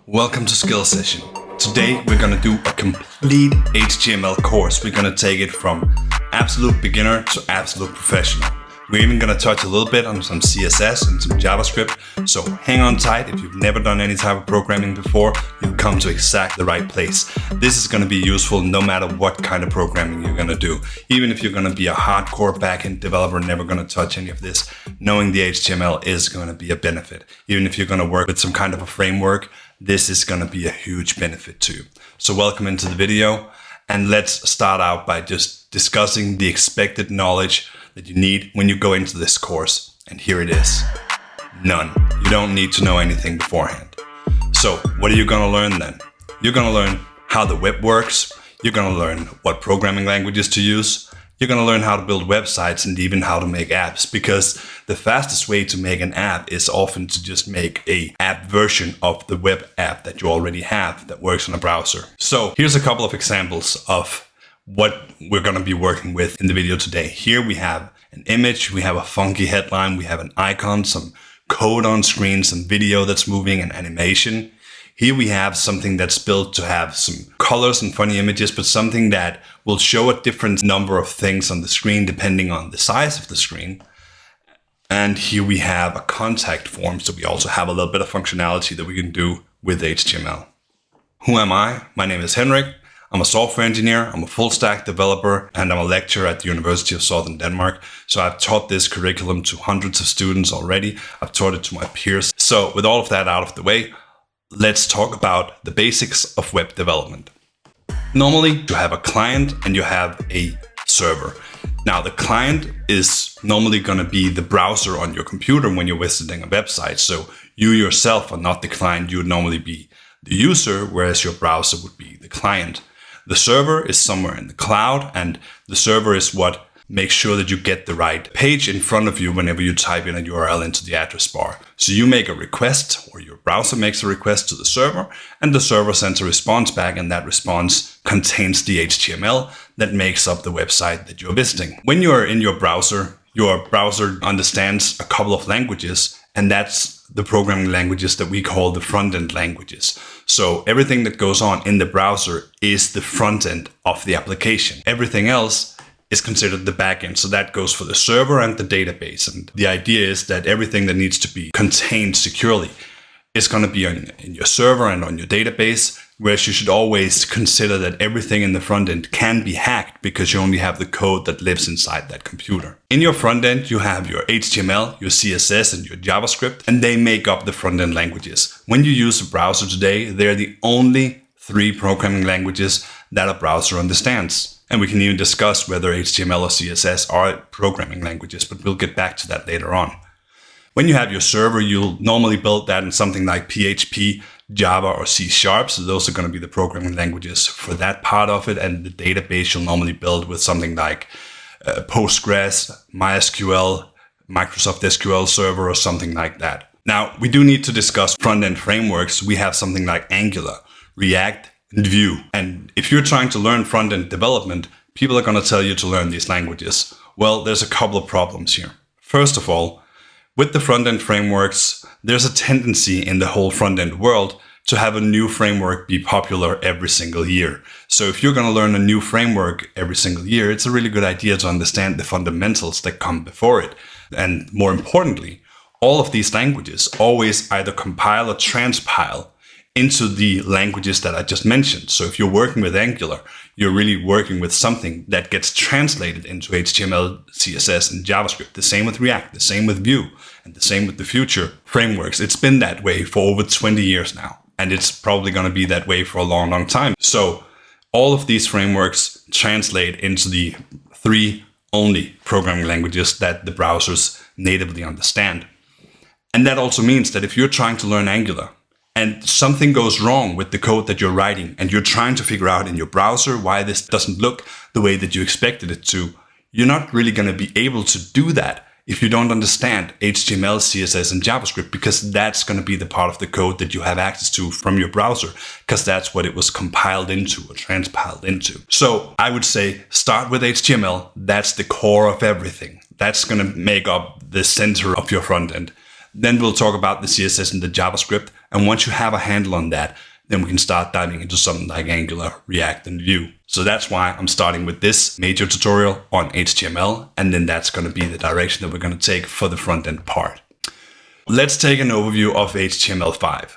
Welcome to Skill Session. Today we're going to do a complete HTML course. We're going to take it from absolute beginner to absolute professional. We're even going to touch a little bit on some CSS and some JavaScript. So hang on tight. If you've never done any type of programming before, you've come to exactly the right place. This is going to be useful no matter what kind of programming you're going to do. Even if you're going to be a hardcore backend developer, never going to touch any of this, knowing the HTML is going to be a benefit. Even if you're going to work with some kind of a framework, this is going to be a huge benefit too. So welcome into the video, and let's start out by just discussing the expected knowledge that you need when you go into this course. And here it is. None. You don't need to know anything beforehand. So what are you going to learn then? You're going to learn how the web works. You're going to learn what programming languages to use. You're going to learn how to build websites and even how to make apps, because the fastest way to make an app is often to just make a app version of the web app that you already have that works on a browser. So here's a couple of examples of what we're going to be working with in the video today. Here we have an image, we have a funky headline, we have an icon, some code on screen, some video that's moving, and animation. Here we have something that's built to have some colors and funny images, but something that will show a different number of things on the screen depending on the size of the screen. And here we have a contact form, so we also have a little bit of functionality that we can do with HTML. Who am I? My name is Henrik. I'm a software engineer, I'm a full stack developer, and I'm a lecturer at the University of Southern Denmark. So I've taught this curriculum to hundreds of students already. I've taught it to my peers. So with all of that out of the way, let's talk about the basics of web development. Normally, you have a client and you have a server. Now, the client is normally going to be the browser on your computer when you're visiting a website. So you yourself are not the client. You would normally be the user, whereas your browser would be the client. The server is somewhere in the cloud, and the server is what makes sure that you get the right page in front of you whenever you type in a URL into the address bar. So you make a request, or your browser makes a request to the server, and the server sends a response back, and that response contains the HTML that makes up the website that you're visiting. When you are in your browser understands a couple of languages, and that's the programming languages that we call the front-end languages. So everything that goes on in the browser is the front end of the application. Everything else is considered the back end. So that goes for the server and the database. And the idea is that everything that needs to be contained securely is going to be in your server and on your database, whereas you should always consider that everything in the front end can be hacked because you only have the code that lives inside that computer. In your front end, you have your HTML, your CSS, and your JavaScript, and they make up the front end languages. When you use a browser today, they're the only 3 programming languages that a browser understands. And we can even discuss whether HTML or CSS are programming languages, but we'll get back to that later on. When you have your server, you'll normally build that in something like PHP, Java, or C#. So those are going to be the programming languages for that part of it. And the database you'll normally build with something like Postgres, MySQL, Microsoft SQL Server, or something like that. Now, we do need to discuss front-end frameworks. We have something like Angular, React, and Vue. And if you're trying to learn front-end development, people are going to tell you to learn these languages. Well, there's a couple of problems here. First of all, with the front-end frameworks, there's a tendency in the whole front-end world to have a new framework be popular every single year. So if you're going to learn a new framework every single year, it's a really good idea to understand the fundamentals that come before it. And more importantly, all of these languages always either compile or transpile into the languages that I just mentioned. So if you're working with Angular, you're really working with something that gets translated into HTML, CSS, and JavaScript. The same with React, the same with Vue, and the same with the future frameworks. It's been that way for over 20 years now, and it's probably going to be that way for a long, long time. So all of these frameworks translate into the 3 only programming languages that the browsers natively understand. And that also means that if you're trying to learn Angular, and something goes wrong with the code that you're writing, and you're trying to figure out in your browser why this doesn't look the way that you expected it to, you're not really going to be able to do that if you don't understand HTML, CSS, and JavaScript, because that's going to be the part of the code that you have access to from your browser, because that's what it was compiled into or transpiled into. So I would say start with HTML. That's the core of everything. That's going to make up the center of your front end. Then we'll talk about the CSS and the JavaScript. And once you have a handle on that, then we can start diving into something like Angular, React, and Vue. So that's why I'm starting with this major tutorial on HTML. And then that's going to be the direction that we're going to take for the front end part. Let's take an overview of HTML5.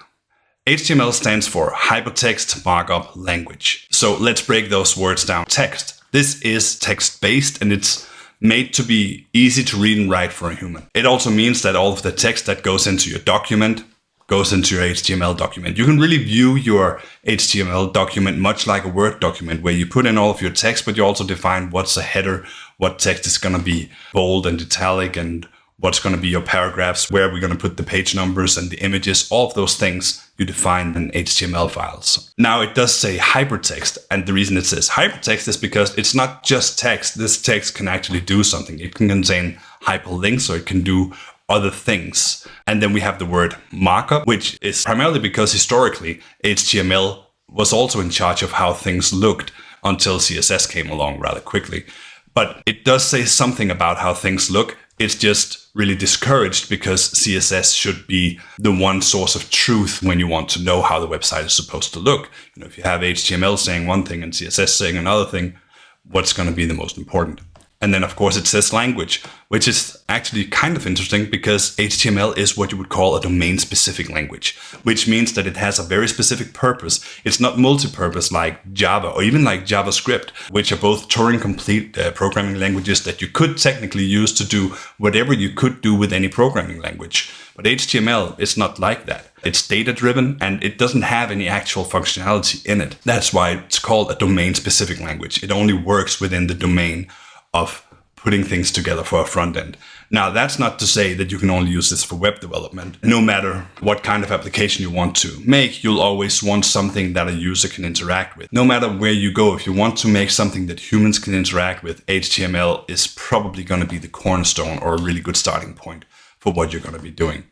HTML stands for Hypertext Markup Language. So let's break those words down. Text. This is text-based, and it's made to be easy to read and write for a human. It also means that all of the text that goes into your document goes into your HTML document. You can really view your HTML document much like a Word document, where you put in all of your text, but you also define what's a header, what text is going to be bold and italic, and what's going to be your paragraphs, where we're going to put the page numbers and the images. All of those things you define in HTML files. Now it does say hypertext, and the reason it says hypertext is because it's not just text. This text can actually do something. It can contain hyperlinks, or it can do other things. And then we have the word markup, which is primarily because historically HTML was also in charge of how things looked until CSS came along rather quickly. But it does say something about how things look. It's just really discouraged because CSS should be the one source of truth when you want to know how the website is supposed to look. You know, if you have HTML saying one thing and CSS saying another thing, what's going to be the most important? And then, of course, it says language, which is actually kind of interesting because HTML is what you would call a domain-specific language, which means that it has a very specific purpose. It's not multi-purpose like Java or even like JavaScript, which are both Turing-complete programming languages that you could technically use to do whatever you could do with any programming language. But HTML is not like that. It's data-driven, and it doesn't have any actual functionality in it. That's why it's called a domain-specific language. It only works within the domain of putting things together for a front end. Now, that's not to say that you can only use this for web development. No matter what kind of application you want to make, you'll always want something that a user can interact with. No matter where you go, if you want to make something that humans can interact with, HTML is probably going to be the cornerstone or a really good starting point for what you're going to be doing.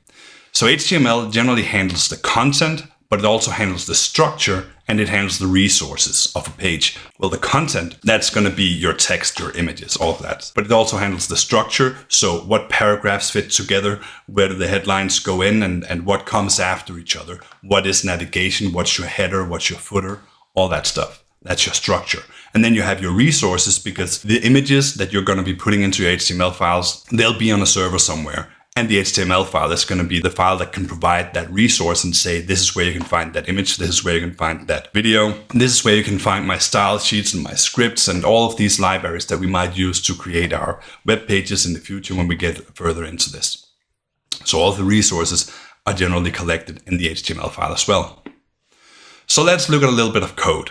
So HTML generally handles the content, but it also handles the structure, and it handles the resources of a page. Well, the content, that's going to be your text, your images, all of that. But it also handles the structure. So what paragraphs fit together, where do the headlines go in, and what comes after each other? What is navigation? What's your header? What's your footer? All that stuff. That's your structure. And then you have your resources, because the images that you're going to be putting into your HTML files, they'll be on a server somewhere. And the HTML file is going to be the file that can provide that resource and say, this is where you can find that image, this is where you can find that video, this is where you can find my style sheets and my scripts and all of these libraries that we might use to create our web pages in the future when we get further into this. So all the resources are generally collected in the HTML file as well. So let's look at a little bit of code.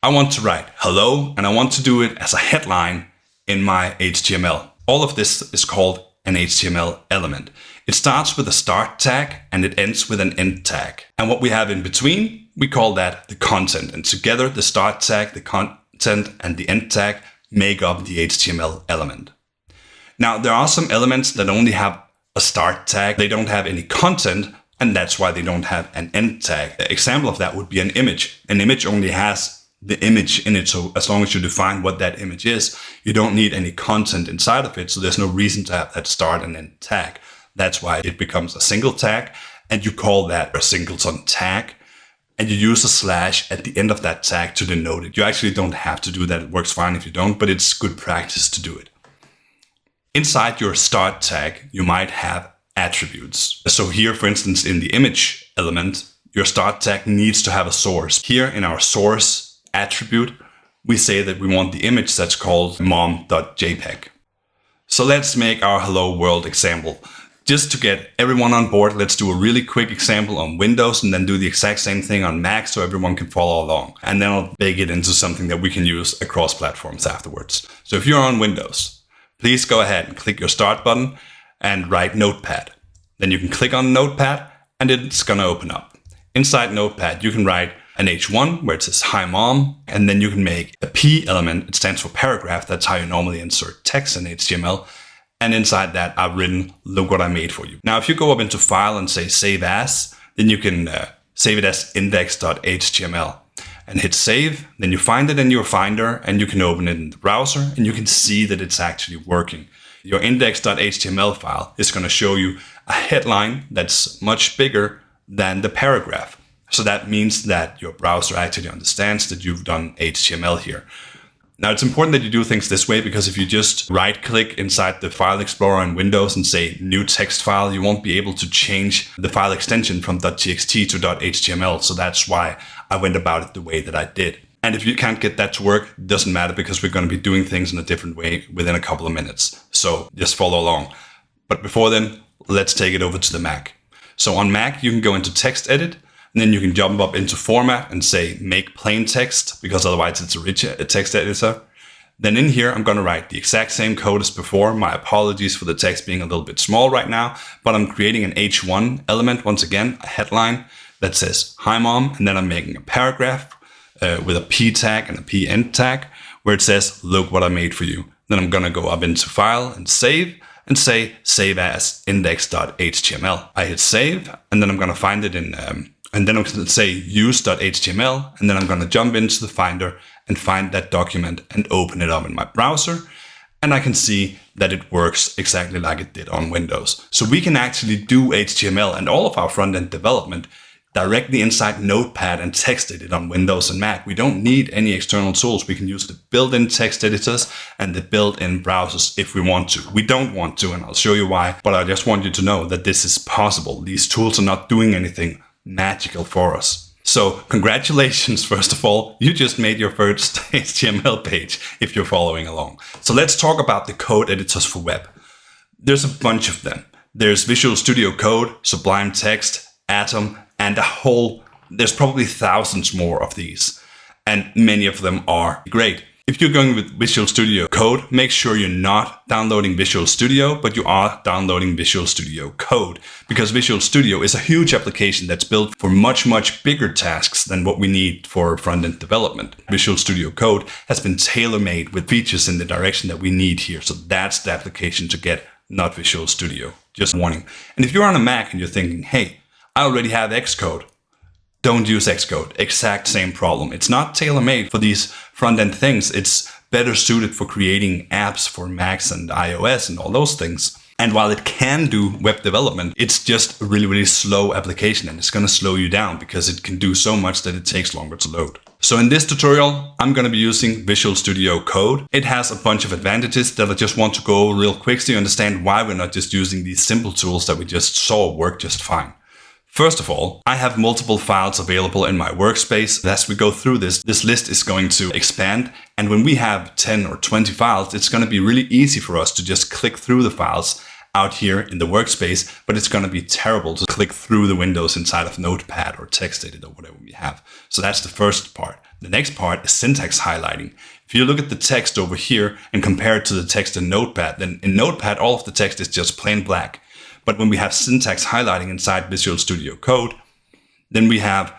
I want to write hello, and I want to do it as a headline in my HTML. All of this is called an HTML element. It starts with a start tag and it ends with an end tag. And what we have in between, we call that the content. And together, the start tag, the content, and the end tag make up the HTML element. Now, there are some elements that only have a start tag. They don't have any content, and that's why they don't have an end tag. An example of that would be an image. An image only has the image in it. So as long as you define what that image is, you don't need any content inside of it. So there's no reason to have that start and end tag. That's why it becomes a single tag, and you call that a singleton tag. And you use a slash at the end of that tag to denote it. You actually don't have to do that. It works fine if you don't, but it's good practice to do it. Inside your start tag, you might have attributes. So here, for instance, in the image element, your start tag needs to have a source. Here in our source attribute, we say that we want the image that's called mom.jpg. So let's make our hello world example. Just to get everyone on board, let's do a really quick example on Windows and then do the exact same thing on Mac so everyone can follow along. And then I'll bake it into something that we can use across platforms afterwards. So if you're on Windows, please go ahead and click your start button and write Notepad. Then you can click on Notepad and it's going to open up. Inside Notepad, you can write an H1 where it says hi mom, and then you can make a P element. It stands for paragraph. That's how you normally insert text in HTML. And inside that, I've written, look what I made for you. Now, if you go up into file and say save as, then you can save it as index.html and hit save. Then you find it in your Finder and you can open it in the browser and you can see that it's actually working. Your index.html file is going to show you a headline that's much bigger than the paragraph. So that means that your browser actually understands that you've done HTML here. Now, it's important that you do things this way, because if you just right-click inside the File Explorer in Windows and say New Text File, you won't be able to change the file extension from .txt to .html. So that's why I went about it the way that I did. And if you can't get that to work, it doesn't matter, because we're going to be doing things in a different way within a couple of minutes. So just follow along. But before then, let's take it over to the Mac. So on Mac, you can go into Text Edit, and then you can jump up into Format and say Make Plain Text, because otherwise it's a rich text editor. Then in here, I'm going to write the exact same code as before. My apologies for the text being a little bit small right now, but I'm creating an H1 element, once again, a headline that says, "Hi Mom," and then I'm making a paragraph with a P tag and a P end tag, where it says, "Look what I made for you." Then I'm going to go up into File and Save, and say Save as index.html. I hit Save, and then I'm going to find it in, and then I'm going to say use.html, and then I'm going to jump into the Finder and find that document and open it up in my browser. And I can see that it works exactly like it did on Windows. So we can actually do HTML and all of our front-end development directly inside Notepad and text edit on Windows and Mac. We don't need any external tools. We can use the built-in text editors and the built-in browsers if we want to. We don't want to, and I'll show you why, but I just want you to know that this is possible. These tools are not doing anything magical for us. So congratulations, first of all, you just made your first HTML page if you're following along. So let's talk about the code editors for web. There's a bunch of them. There's Visual Studio Code, Sublime Text, Atom, and there's probably thousands more of these. And many of them are great. If you're going with Visual Studio Code, make sure you're not downloading Visual Studio, but you are downloading Visual Studio Code, because Visual Studio is a huge application that's built for much, much bigger tasks than what we need for front-end development. Visual Studio Code has been tailor-made with features in the direction that we need here. So that's the application to get, not Visual Studio. Just warning. And if you're on a Mac and you're thinking, hey, I already have Xcode, don't use Xcode. Exact same problem. It's not tailor-made for these front-end things. It's better suited for creating apps for Macs and iOS and all those things. And while it can do web development, it's just a really, really slow application, and it's going to slow you down because it can do so much that it takes longer to load. So in this tutorial, I'm going to be using Visual Studio Code. It has a bunch of advantages that I just want to go over real quick so you understand why we're not just using these simple tools that we just saw work just fine. First of all, I have multiple files available in my workspace. As we go through this list is going to expand. And when we have 10 or 20 files, it's going to be really easy for us to just click through the files out here in the workspace, but it's going to be terrible to click through the windows inside of Notepad or TextEdit or whatever we have. So that's the first part. The next part is syntax highlighting. If you look at the text over here and compare it to the text in Notepad, then in Notepad, all of the text is just plain black. But when we have syntax highlighting inside Visual Studio Code, then we have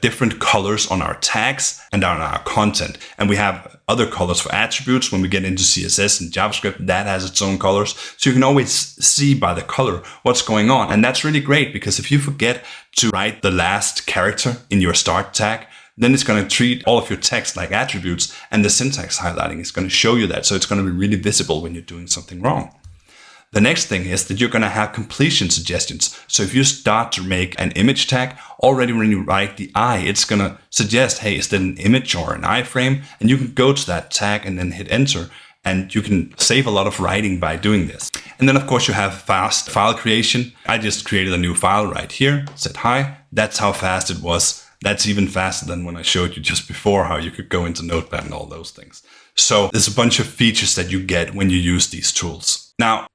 different colors on our tags and on our content. And we have other colors for attributes. When we get into CSS and JavaScript, that has its own colors. So you can always see by the color what's going on. And that's really great, because if you forget to write the last character in your start tag, then it's going to treat all of your text like attributes, and the syntax highlighting is going to show you that. So it's going to be really visible when you're doing something wrong. The next thing is that you're going to have completion suggestions. So if you start to make an image tag, already when you write the I, it's going to suggest, hey, is that an image or an iframe? And you can go to that tag and then hit enter, and you can save a lot of writing by doing this. And then of course you have fast file creation. I just created a new file right here, said hi. That's how fast it was. That's even faster than when I showed you just before how you could go into Notepad and all those things. So there's a bunch of features that you get when you use these tools. Now,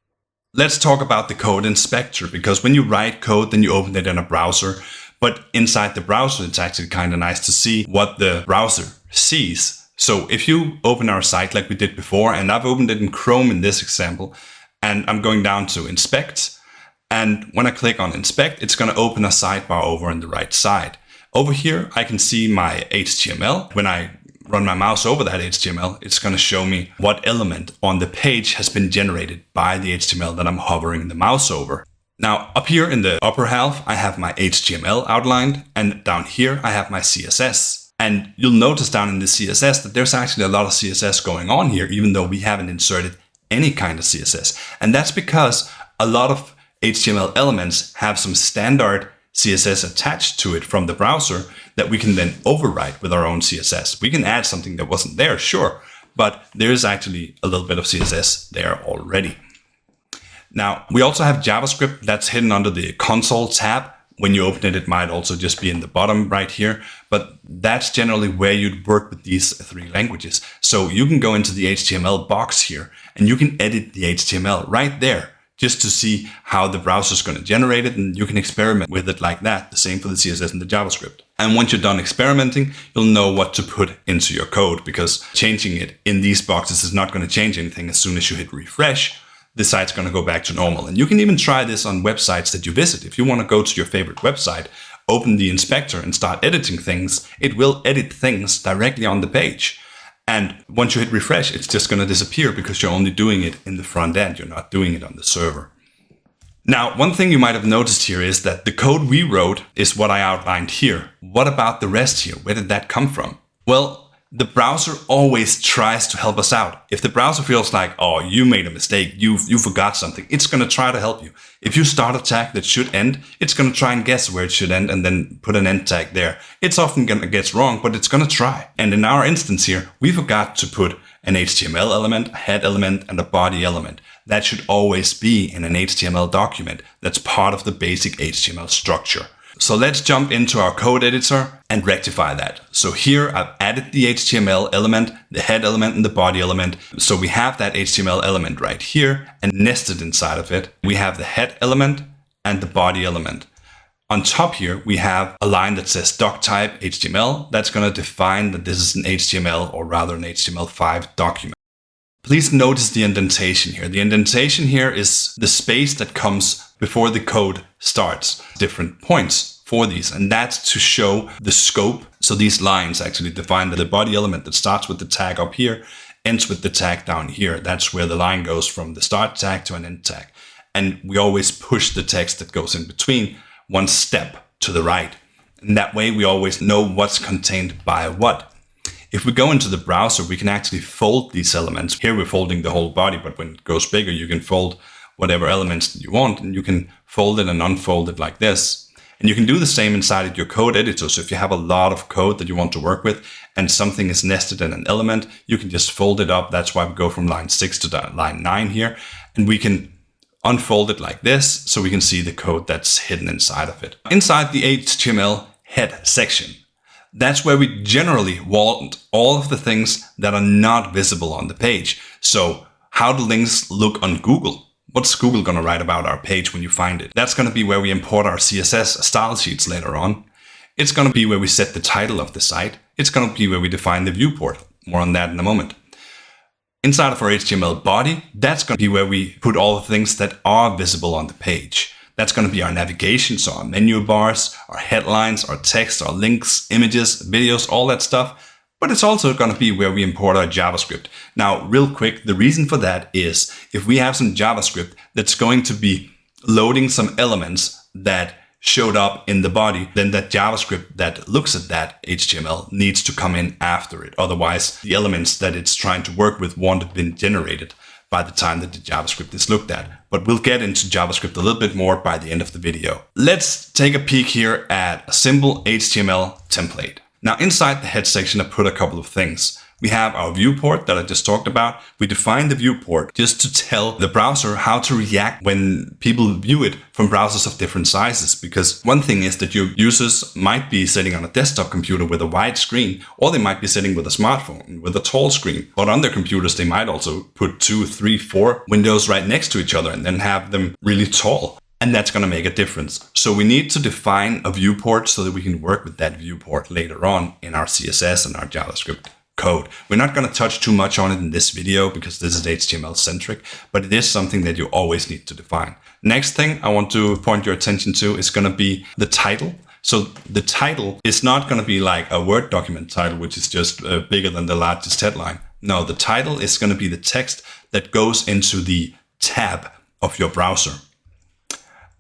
let's talk about the code inspector, because when you write code, then you open it in a browser. But inside the browser, it's actually kind of nice to see what the browser sees. So if you open our site like we did before, and I've opened it in Chrome in this example, and I'm going down to inspect. And when I click on inspect, it's going to open a sidebar over on the right side. Over here, I can see my HTML. When I run my mouse over that HTML, it's going to show me what element on the page has been generated by the HTML that I'm hovering the mouse over. Now, up here in the upper half, I have my HTML outlined, and down here, I have my CSS. And you'll notice down in the CSS that there's actually a lot of CSS going on here, even though we haven't inserted any kind of CSS. And that's because a lot of HTML elements have some standard CSS attached to it from the browser that we can then override with our own CSS. We can add something that wasn't there, sure, but there's actually a little bit of CSS there already. Now, we also have JavaScript that's hidden under the console tab. When you open it, it might also just be in the bottom right here, but that's generally where you'd work with these three languages. So you can go into the HTML box here and you can edit the HTML right there just to see how the browser is going to generate it, and you can experiment with it like that. The same for the CSS and the JavaScript. And once you're done experimenting, you'll know what to put into your code, because changing it in these boxes is not going to change anything. As soon as you hit refresh, the site's going to go back to normal. And you can even try this on websites that you visit. If you want to go to your favorite website, open the inspector and start editing things, it will edit things directly on the page. And once you hit refresh, it's just going to disappear because you're only doing it in the front end. You're not doing it on the server. Now, one thing you might have noticed here is that the code we wrote is what I outlined here. What about the rest here? Where did that come from? Well, the browser always tries to help us out. If the browser feels like, oh, you made a mistake, you forgot something, it's going to try to help you. If you start a tag that should end, it's going to try and guess where it should end and then put an end tag there. It's often going to get wrong, but it's going to try. And in our instance here, we forgot to put an HTML element, a head element, and a body element. That should always be in an HTML document. That's part of the basic HTML structure. So let's jump into our code editor and rectify that. So here I've added the HTML element, the head element, and the body element. So we have that HTML element right here, and nested inside of it, we have the head element and the body element. On top here, we have a line that says doctype HTML. That's going to define that this is an HTML, or rather an HTML5 document. Please notice the indentation here. The indentation here is the space that comes before the code starts. Different points for these, and that's to show the scope. So these lines actually define that the body element that starts with the tag up here ends with the tag down here. That's where the line goes from the start tag to an end tag. And we always push the text that goes in between one step to the right. And that way we always know what's contained by what. If we go into the browser, we can actually fold these elements. Here we're folding the whole body, but when it goes bigger, you can fold whatever elements you want, and you can fold it and unfold it like this. And you can do the same inside of your code editor. So if you have a lot of code that you want to work with and something is nested in an element, you can just fold it up. That's why we go from line 6 to line 9 here. And we can unfold it like this so we can see the code that's hidden inside of it. Inside the HTML head section, that's where we generally want all of the things that are not visible on the page. So how do links look on Google? What's Google going to write about our page when you find it? That's going to be where we import our CSS style sheets later on. It's going to be where we set the title of the site. It's going to be where we define the viewport. More on that in a moment. Inside of our HTML body, that's going to be where we put all the things that are visible on the page. That's going to be our navigation, so our menu bars, our headlines, our text, our links, images, videos, all that stuff. But it's also going to be where we import our JavaScript. Now, real quick, the reason for that is if we have some JavaScript that's going to be loading some elements that showed up in the body, then that JavaScript that looks at that HTML needs to come in after it. Otherwise, the elements that it's trying to work with won't have been generated by the time that the JavaScript is looked at. But we'll get into JavaScript a little bit more by the end of the video. Let's take a peek here at a simple HTML template. Now, inside the head section, I put a couple of things. We have our viewport that I just talked about. We define the viewport just to tell the browser how to react when people view it from browsers of different sizes. Because one thing is that your users might be sitting on a desktop computer with a wide screen, or they might be sitting with a smartphone with a tall screen. But on their computers, they might also put 2, 3, 4 windows right next to each other and then have them really tall. And that's going to make a difference. So we need to define a viewport so that we can work with that viewport later on in our CSS and our JavaScript code. We're not going to touch too much on it in this video because this is HTML centric, but it is something that you always need to define. Next thing I want to point your attention to is going to be the title. So the title is not going to be like a Word document title, which is just bigger than the largest headline. No, the title is going to be the text that goes into the tab of your browser.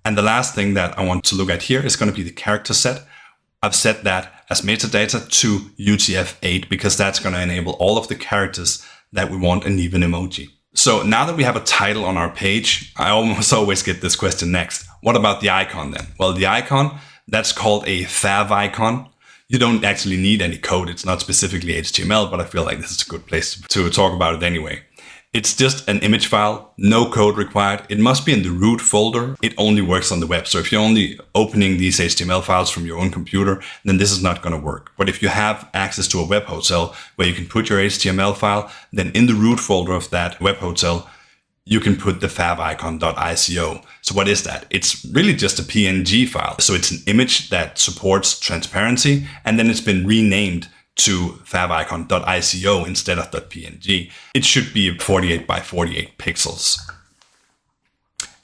And the last thing that I want to look at here is going to be the character set. I've set that as metadata to UTF-8 because that's going to enable all of the characters that we want in even emoji. So now that we have a title on our page, I almost always get this question next. What about the icon then? Well, the icon, that's called a favicon. You don't actually need any code. It's not specifically HTML, but I feel like this is a good place to talk about it anyway. It's just an image file, no code required. It must be in the root folder. It only works on the web. So if you're only opening these HTML files from your own computer, then this is not going to work. But if you have access to a web hotel where you can put your HTML file, then in the root folder of that web hotel, you can put the favicon.ico. So what is that? It's really just a PNG file. So it's an image that supports transparency, and then it's been renamed to favicon.ico instead of .png. It should be 48 by 48 pixels.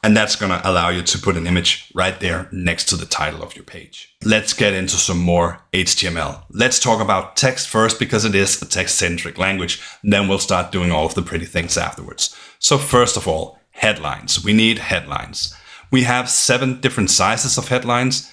And that's going to allow you to put an image right there next to the title of your page. Let's get into some more HTML. Let's talk about text first because it is a text-centric language. Then we'll start doing all of the pretty things afterwards. So first of all, headlines. We need headlines. We have 7 different sizes of headlines,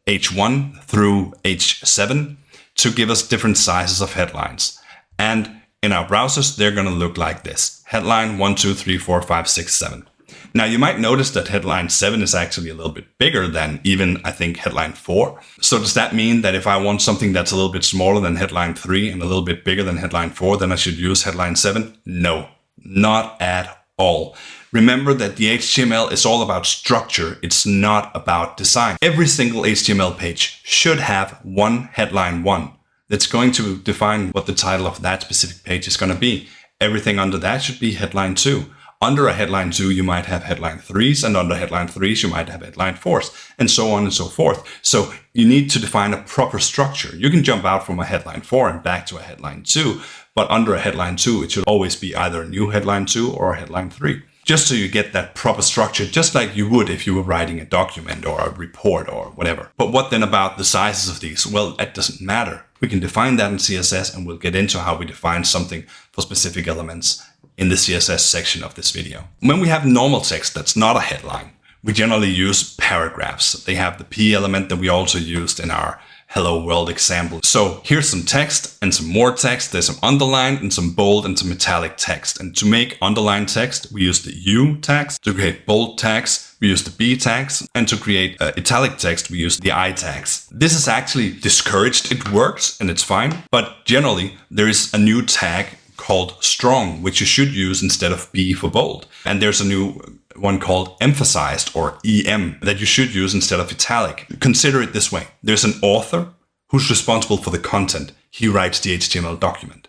H1 through H7, to give us different sizes of headlines. And in our browsers, they're going to look like this. Headline 1, 2, 3, 4, 5, 6, 7. Now you might notice that headline 7 is actually a little bit bigger than even, I think, headline 4. So does that mean that if I want something that's a little bit smaller than headline 3 and a little bit bigger than headline 4, then I should use headline 7? No, not at all. Remember that the HTML is all about structure. It's not about design. Every single HTML page should have one headline 1 that's going to define what the title of that specific page is going to be. Everything under that should be headline 2. Under a headline 2, you might have headline 3s, and under headline 3s, you might have headline 4s, and so on and so forth. So you need to define a proper structure. You can jump out from a headline 4 and back to a headline 2, but under a headline 2, it should always be either a new headline 2 or a headline 3. Just so you get that proper structure, just like you would if you were writing a document or a report or whatever. But what then about the sizes of these? Well, that doesn't matter. We can define that in CSS, and we'll get into how we define something for specific elements in the CSS section of this video. When we have normal text that's not a headline, we generally use paragraphs. They have the P element that we also used in our Hello World example. So here's some text and some more text. There's some underline and some bold and some italic text. And to make underlined text, we use the U tags. To create bold tags, we use the B tags. And to create italic text, we use the I tags. This is actually discouraged. It works and it's fine. But generally, there is a new tag called strong, which you should use instead of B for bold. And there's a new one called emphasized, or EM, that you should use instead of italic. Consider it this way. There's an author who's responsible for the content. He writes the HTML document.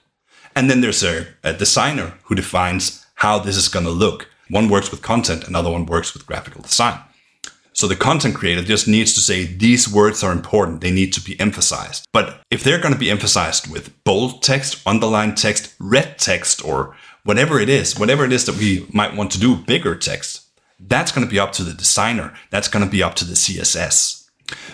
And then there's a designer who defines how this is going to look. One works with content, another one works with graphical design. So the content creator just needs to say these words are important. They need to be emphasized. But if they're going to be emphasized with bold text, underlined text, red text, or whatever it is that we might want to do, bigger text, that's going to be up to the designer. That's going to be up to the CSS.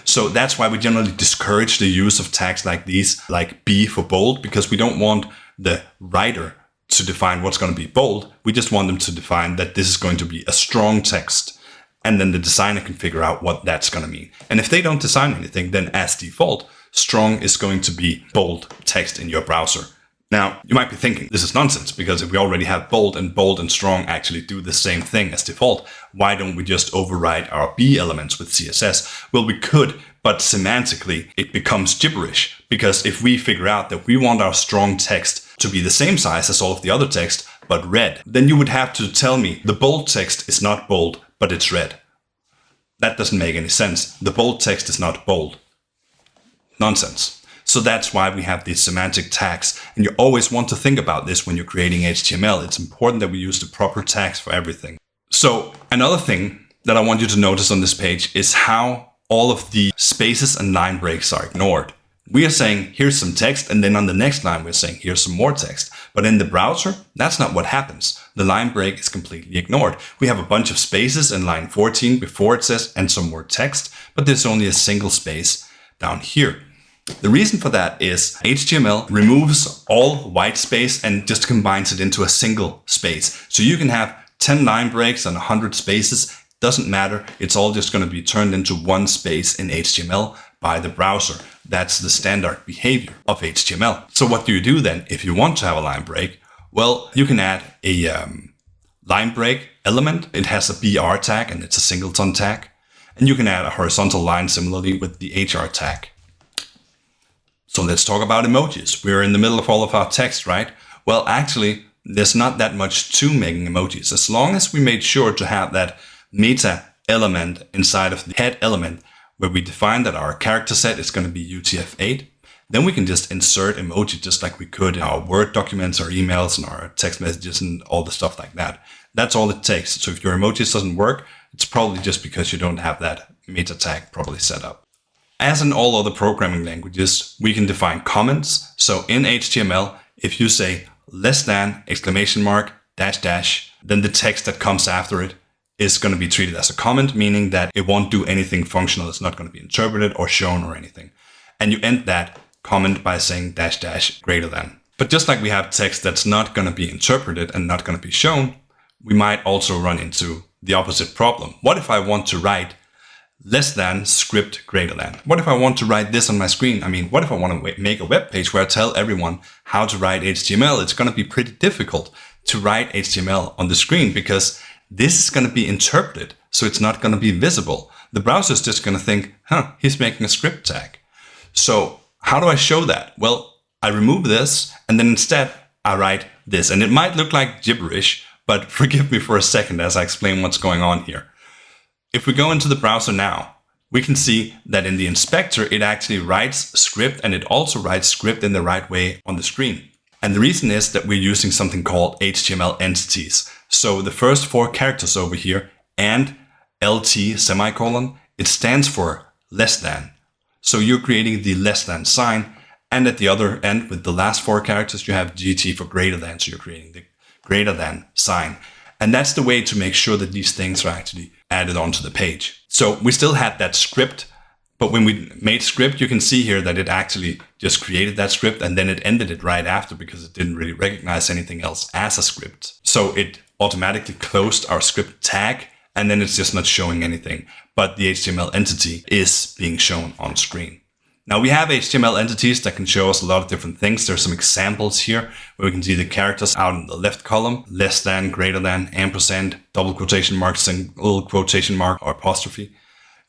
So that's why we generally discourage the use of tags like these, like B for bold, because we don't want the writer to define what's going to be bold. We just want them to define that this is going to be a strong text. And then the designer can figure out what that's going to mean. And if they don't design anything, then as default, strong is going to be bold text in your browser. Now, you might be thinking, this is nonsense, because if we already have bold and strong actually do the same thing as default, why don't we just override our B elements with CSS? Well, we could, but semantically, it becomes gibberish. Because if we figure out that we want our strong text to be the same size as all of the other text, but red, then you would have to tell me the bold text is not bold, but it's red. That doesn't make any sense. The bold text is not bold. Nonsense. So that's why we have these semantic tags. And you always want to think about this when you're creating HTML. It's important that we use the proper tags for everything. So another thing that I want you to notice on this page is how all of the spaces and line breaks are ignored. We are saying, here's some text, and then on the next line, we're saying, here's some more text. But in the browser, that's not what happens. The line break is completely ignored. We have a bunch of spaces in line 14 before it says, and some more text, but there's only a single space down here. The reason for that is HTML removes all white space and just combines it into a single space. So you can have 10 line breaks and 100 spaces. Doesn't matter. It's all just going to be turned into one space in HTML by the browser. That's the standard behavior of HTML. So what do you do then if you want to have a line break? Well, you can add a line break element. It has a BR tag and it's a singleton tag. And you can add a horizontal line similarly with the HR tag. So let's talk about emojis. We're in the middle of all of our text, right? Well, actually, there's not that much to making emojis. As long as we made sure to have that meta element inside of the head element, where we define that our character set is going to be UTF-8, then we can just insert emoji just like we could in our Word documents, our emails, and our text messages, and all the stuff like that. That's all it takes. So if your emojis doesn't work, it's probably just because you don't have that meta tag properly set up. As in all other programming languages, we can define comments. So in HTML, if you say less than, exclamation mark, dash dash, then the text that comes after it is going to be treated as a comment, meaning that it won't do anything functional. It's not going to be interpreted or shown or anything. And you end that comment by saying dash dash greater than. But just like we have text that's not going to be interpreted and not going to be shown, we might also run into the opposite problem. What if I want to write less than script greater than? What if I want to write this on my screen? I mean, what if I want to make a web page where I tell everyone how to write HTML? It's going to be pretty difficult to write HTML on the screen because this is going to be interpreted, so it's not going to be visible. The browser is just going to think, he's making a script tag. So how do I show that? Well, I remove this and then instead I write this. And it might look like gibberish, but forgive me for a second as I explain what's going on here. If we go into the browser now, we can see that in the inspector, it actually writes script and it also writes script in the right way on the screen. And the reason is that we're using something called HTML entities. So the first 4 characters over here and LT semicolon, it stands for less than. So you're creating the less than sign. And at the other end with the last 4 characters, you have GT for greater than. So you're creating the greater than sign. And that's the way to make sure that these things are actually added onto the page. So we still had that script, but when we made script, you can see here that it actually just created that script and then it ended it right after because it didn't really recognize anything else as a script. So it automatically closed our script tag and then it's just not showing anything, but the HTML entity is being shown on screen. Now we have HTML entities that can show us a lot of different things. There's some examples here where we can see the characters out in the left column, less than, greater than, ampersand, double quotation mark, single quotation mark, or apostrophe,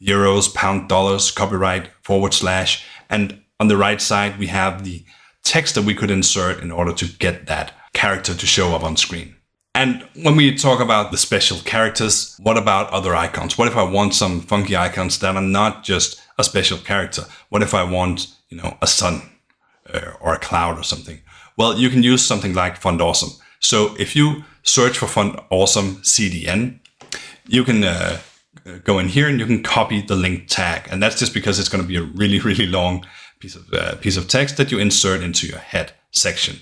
euros, pound, dollars, copyright, // and on the right side, we have the text that we could insert in order to get that character to show up on screen. And when we talk about the special characters, what about other icons? What if I want some funky icons that are not just a special character? What if I want, a sun or a cloud or something? Well, you can use something like Font Awesome. So if you search for Font Awesome CDN, you can go in here and you can copy the link tag. And that's just because it's going to be a really, really long piece of text that you insert into your head section.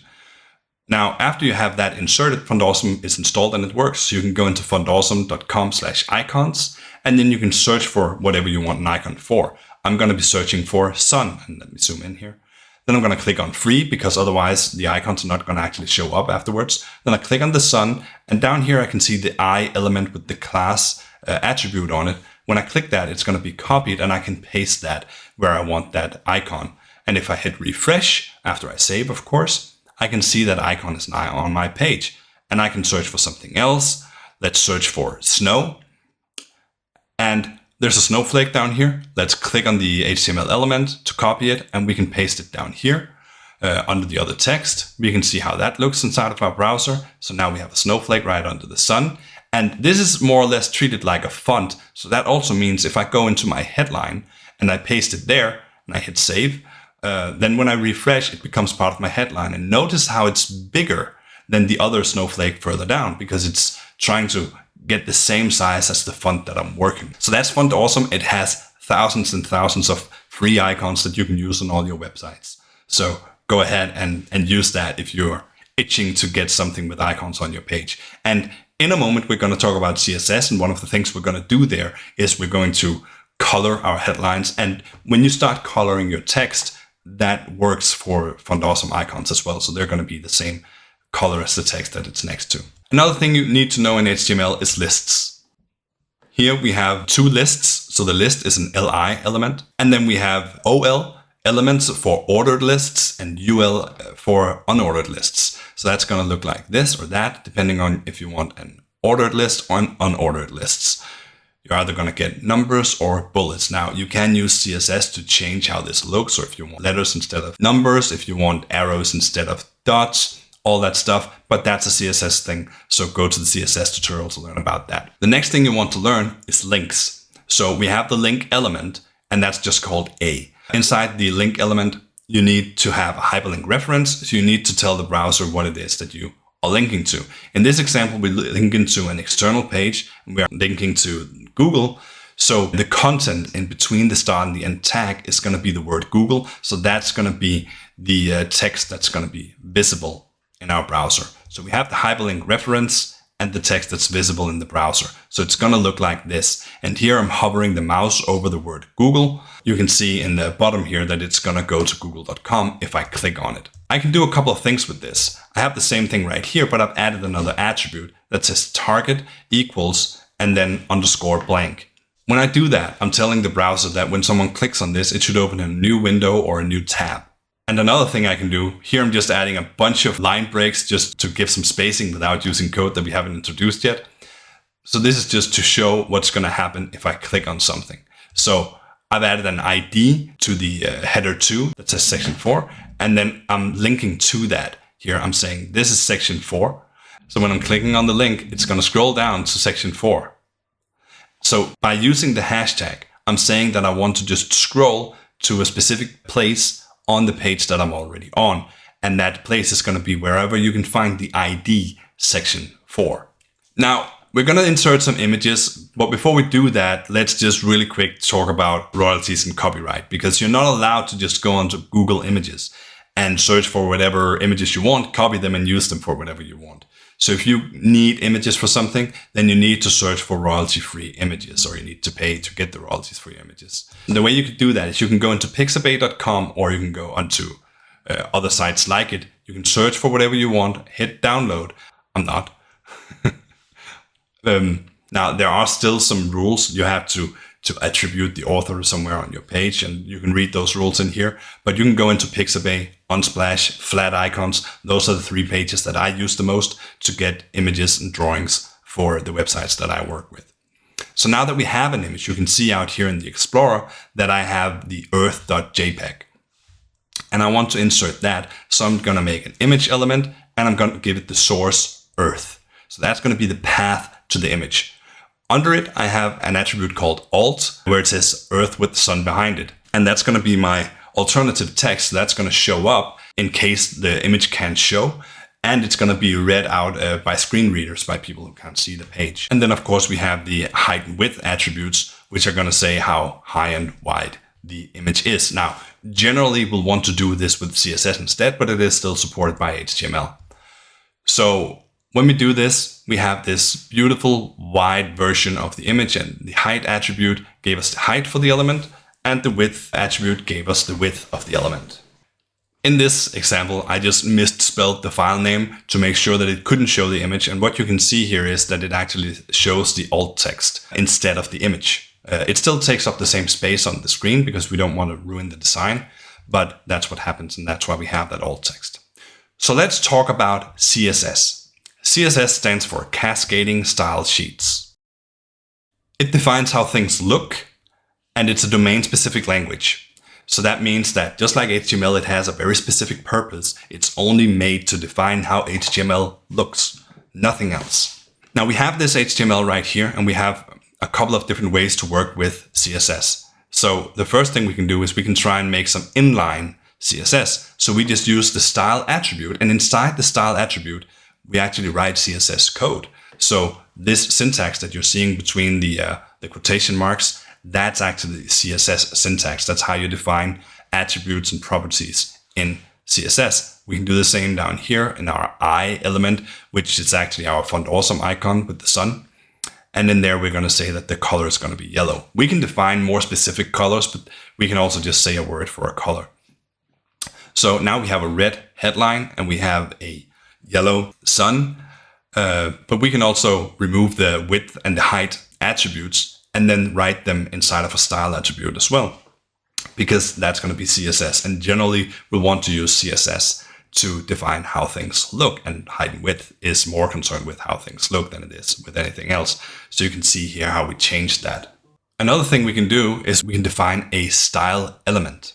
Now, after you have that inserted, Font Awesome is installed and it works. So you can go into fontawesome.com/icons, and then you can search for whatever you want an icon for. I'm going to be searching for sun, and let me zoom in here. Then I'm going to click on free because otherwise the icons are not going to actually show up afterwards. Then I click on the sun, and down here I can see the I element with the class attribute on it. When I click that, it's going to be copied and I can paste that where I want that icon. And if I hit refresh, after I save, of course, I can see that icon is now on my page and I can search for something else. Let's search for snow. And there's a snowflake down here. Let's click on the HTML element to copy it and we can paste it down here under the other text. We can see how that looks inside of our browser. So now we have a snowflake right under the sun. And this is more or less treated like a font. So that also means if I go into my headline and I paste it there and I hit save, then when I refresh, it becomes part of my headline. And notice how it's bigger than the other snowflake further down because it's trying to get the same size as the font that I'm working. So that's Font Awesome. It has thousands and thousands of free icons that you can use on all your websites. So go ahead and use that if you're itching to get something with icons on your page. And in a moment, we're going to talk about CSS. And one of the things we're going to do there is we're going to color our headlines. And when you start coloring your text, that works for Font Awesome icons as well. So they're going to be the same color as the text that it's next to. Another thing you need to know in HTML is lists. Here we have 2 lists. So the list is an LI element. And then we have OL elements for ordered lists and UL for unordered lists. So that's going to look like this or that, depending on if you want an ordered lists or unordered lists. You're either going to get numbers or bullets. Now, you can use CSS to change how this looks, or if you want letters instead of numbers, if you want arrows instead of dots, all that stuff, but that's a CSS thing. So go to the CSS tutorial to learn about that. The next thing you want to learn is links. So we have the link element, and that's just called A. Inside the link element, you need to have a hyperlink reference. So you need to tell the browser what it is that you are linking to. In this example, we're linking to an external page, and we are linking to Google. So the content in between the start and the end tag is going to be the word Google. So that's going to be the text that's going to be visible in our browser. So we have the hyperlink reference and the text that's visible in the browser. So it's going to look like this. And here I'm hovering the mouse over the word Google. You can see in the bottom here that it's going to go to google.com if I click on it. I can do a couple of things with this. I have the same thing right here, but I've added another attribute that says target equals and then underscore blank. When I do that, I'm telling the browser that when someone clicks on this, it should open a new window or a new tab. And another thing I can do, here I'm just adding a bunch of line breaks just to give some spacing without using code that we haven't introduced yet. So this is just to show what's going to happen if I click on something. So I've added an ID to the header 2 that says section 4, and then I'm linking to that. Here I'm saying this is section 4. So when I'm clicking on the link, it's going to scroll down to section 4. So by using the hashtag, I'm saying that I want to just scroll to a specific place on the page that I'm already on. And that place is going to be wherever you can find the ID section 4. Now, we're going to insert some images, but before we do that, let's just really quick talk about royalties and copyright, because you're not allowed to just go onto Google Images and search for whatever images you want, copy them and use them for whatever you want. So if you need images for something, then you need to search for royalty-free images, or you need to pay to get the royalties for your images. And the way you can do that is you can go into pixabay.com, or you can go onto other sites like it. You can search for whatever you want, hit download. I'm not. Now, there are still some rules. You have to attribute the author somewhere on your page, and you can read those rules in here. But you can go into Pixabay, Unsplash, Flat Icons. Those are the 3 pages that I use the most to get images and drawings for the websites that I work with. So now that we have an image, you can see out here in the Explorer that I have the earth.jpg. And I want to insert that. So I'm going to make an image element, and I'm going to give it the source earth. So that's going to be the path to the image. Under it, I have an attribute called alt, where it says earth with the sun behind it. And that's going to be my alternative text that's going to show up in case the image can't show. And it's going to be read out by screen readers, by people who can't see the page. And then, of course, we have the height and width attributes, which are going to say how high and wide the image is. Now, generally, we'll want to do this with CSS instead, but it is still supported by HTML. So when we do this, we have this beautiful wide version of the image, and the height attribute gave us the height for the element, and the width attribute gave us the width of the element. In this example, I just misspelled the file name to make sure that it couldn't show the image, and what you can see here is that it actually shows the alt text instead of the image. It still takes up the same space on the screen because we don't want to ruin the design, but that's what happens, and that's why we have that alt text. So let's talk about CSS. CSS stands for Cascading Stylesheets. It defines how things look, and it's a domain-specific language. So that means that just like HTML, it has a very specific purpose. It's only made to define how HTML looks, nothing else. Now we have this HTML right here, and we have a couple of different ways to work with CSS. So the first thing we can do is we can try and make some inline CSS. So we just use the style attribute, and inside the style attribute, we actually write CSS code. So this syntax that you're seeing between the quotation marks, that's actually CSS syntax. That's how you define attributes and properties in CSS. We can do the same down here in our I element, which is actually our font awesome icon with the sun. And in there, we're going to say that the color is going to be yellow. We can define more specific colors, but we can also just say a word for a color. So now we have a red headline and we have a yellow sun, but we can also remove the width and the height attributes and then write them inside of a style attribute as well, because that's going to be CSS. And generally we'll want to use CSS to define how things look, and height and width is more concerned with how things look than it is with anything else. So you can see here how we changed that. Another thing we can do is we can define a style element.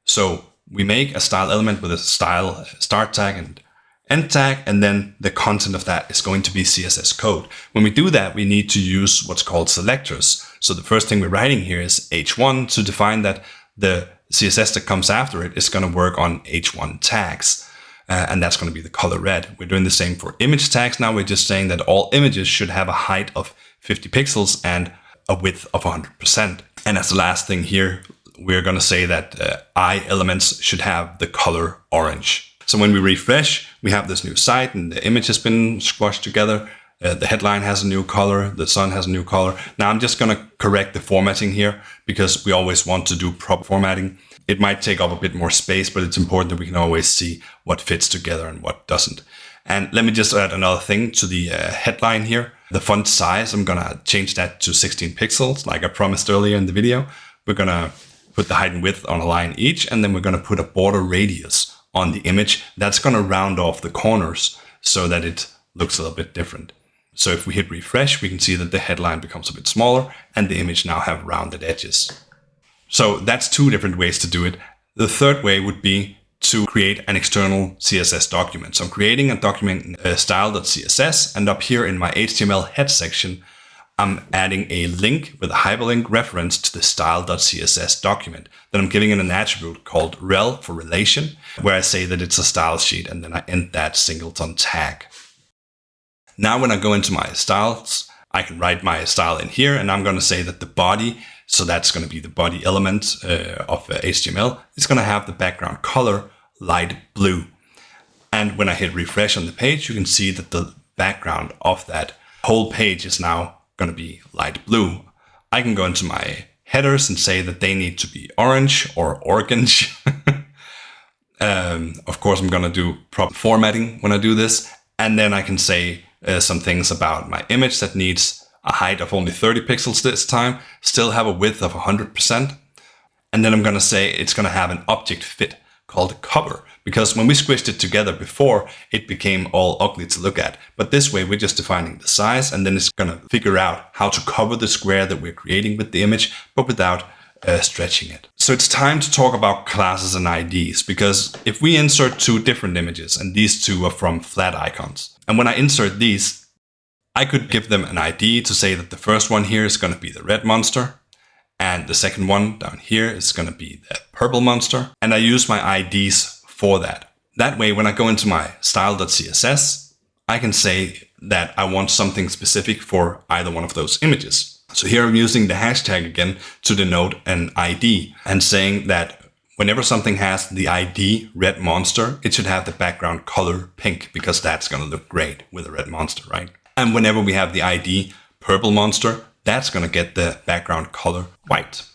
So we make a style element with a style start tag and end tag, and then the content of that is going to be CSS code. When we do that, we need to use what's called selectors. So the first thing we're writing here is h1 to define that the CSS that comes after it is going to work on h1 tags. And that's going to be the color red. We're doing the same for image tags now. We're just saying that all images should have a height of 50 pixels and a width of 100%. And as the last thing here, we're going to say that I elements should have the color orange. So when we refresh, we have this new site and the image has been squashed together. The headline has a new color. The sun has a new color. Now I'm just going to correct the formatting here because we always want to do proper formatting. It might take up a bit more space, but it's important that we can always see what fits together and what doesn't. And let me just add another thing to the headline here. The font size, I'm going to change that to 16 pixels, like I promised earlier in the video. We're going to put the height and width on a line each, and then we're going to put a border radius on the image. That's going to round off the corners so that it looks a little bit different. So if we hit refresh, we can see that the headline becomes a bit smaller and the image now have rounded edges. So that's two different ways to do it. The third way would be to create an external CSS document. So I'm creating a document style.css, and up here in my HTML head section, I'm adding a link with a hyperlink reference to the style.css document. Then I'm giving it an attribute called rel for relation, where I say that it's a style sheet, and then I end that singleton tag. Now when I go into my styles, I can write my style in here, and I'm going to say that the body, so that's going to be the body element of HTML, is going to have the background color light blue. And when I hit refresh on the page, you can see that the background of that whole page is now going to be light blue. I can go into my headers and say that they need to be orange or orange. Of course, I'm going to do proper formatting when I do this. And then I can say some things about my image that needs a height of only 30 pixels this time, still have a width of 100%. And then I'm going to say it's going to have an object fit called cover, because when we squished it together before, it became all ugly to look at. But this way, we're just defining the size, and then it's going to figure out how to cover the square that we're creating with the image, but without stretching it. So it's time to talk about classes and IDs, because if we insert two different images, and these two are from flat icons, and when I insert these, I could give them an ID to say that the first one here is going to be the red monster, and the second one down here is going to be the purple monster. And I use my IDs for that. That way, when I go into my style.css, I can say that I want something specific for either one of those images. So here I'm using the hashtag again to denote an ID and saying that whenever something has the ID red monster, it should have the background color pink, because that's going to look great with a red monster, right? And whenever we have the ID purple monster, that's going to get the background color white.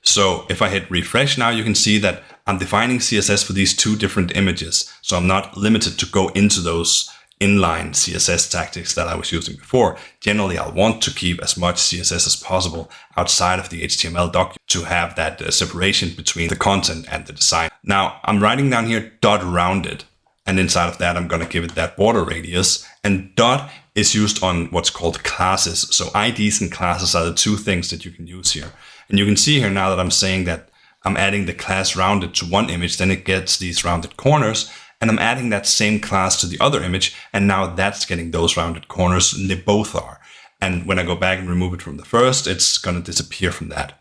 So if I hit refresh now, you can see that I'm defining CSS for these two different images. So I'm not limited to go into those inline CSS tactics that I was using before. Generally, I'll want to keep as much CSS as possible outside of the HTML document to have that separation between the content and the design. Now I'm writing down here .rounded. And inside of that, I'm going to give it that border radius. And dot is used on what's called classes. So IDs and classes are the two things that you can use here. And you can see here now that I'm saying that I'm adding the class rounded to one image, then it gets these rounded corners. And I'm adding that same class to the other image. And now that's getting those rounded corners, and they both are. And when I go back and remove it from the first, it's going to disappear from that.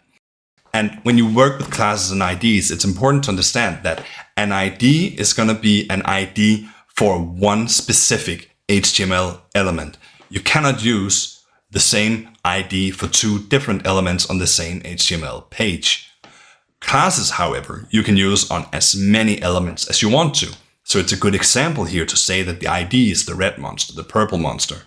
And when you work with classes and IDs, it's important to understand that an ID is going to be an ID for one specific HTML element. You cannot use the same ID for two different elements on the same HTML page. Classes, however, you can use on as many elements as you want to. So it's a good example here to say that the ID is the red monster, the purple monster.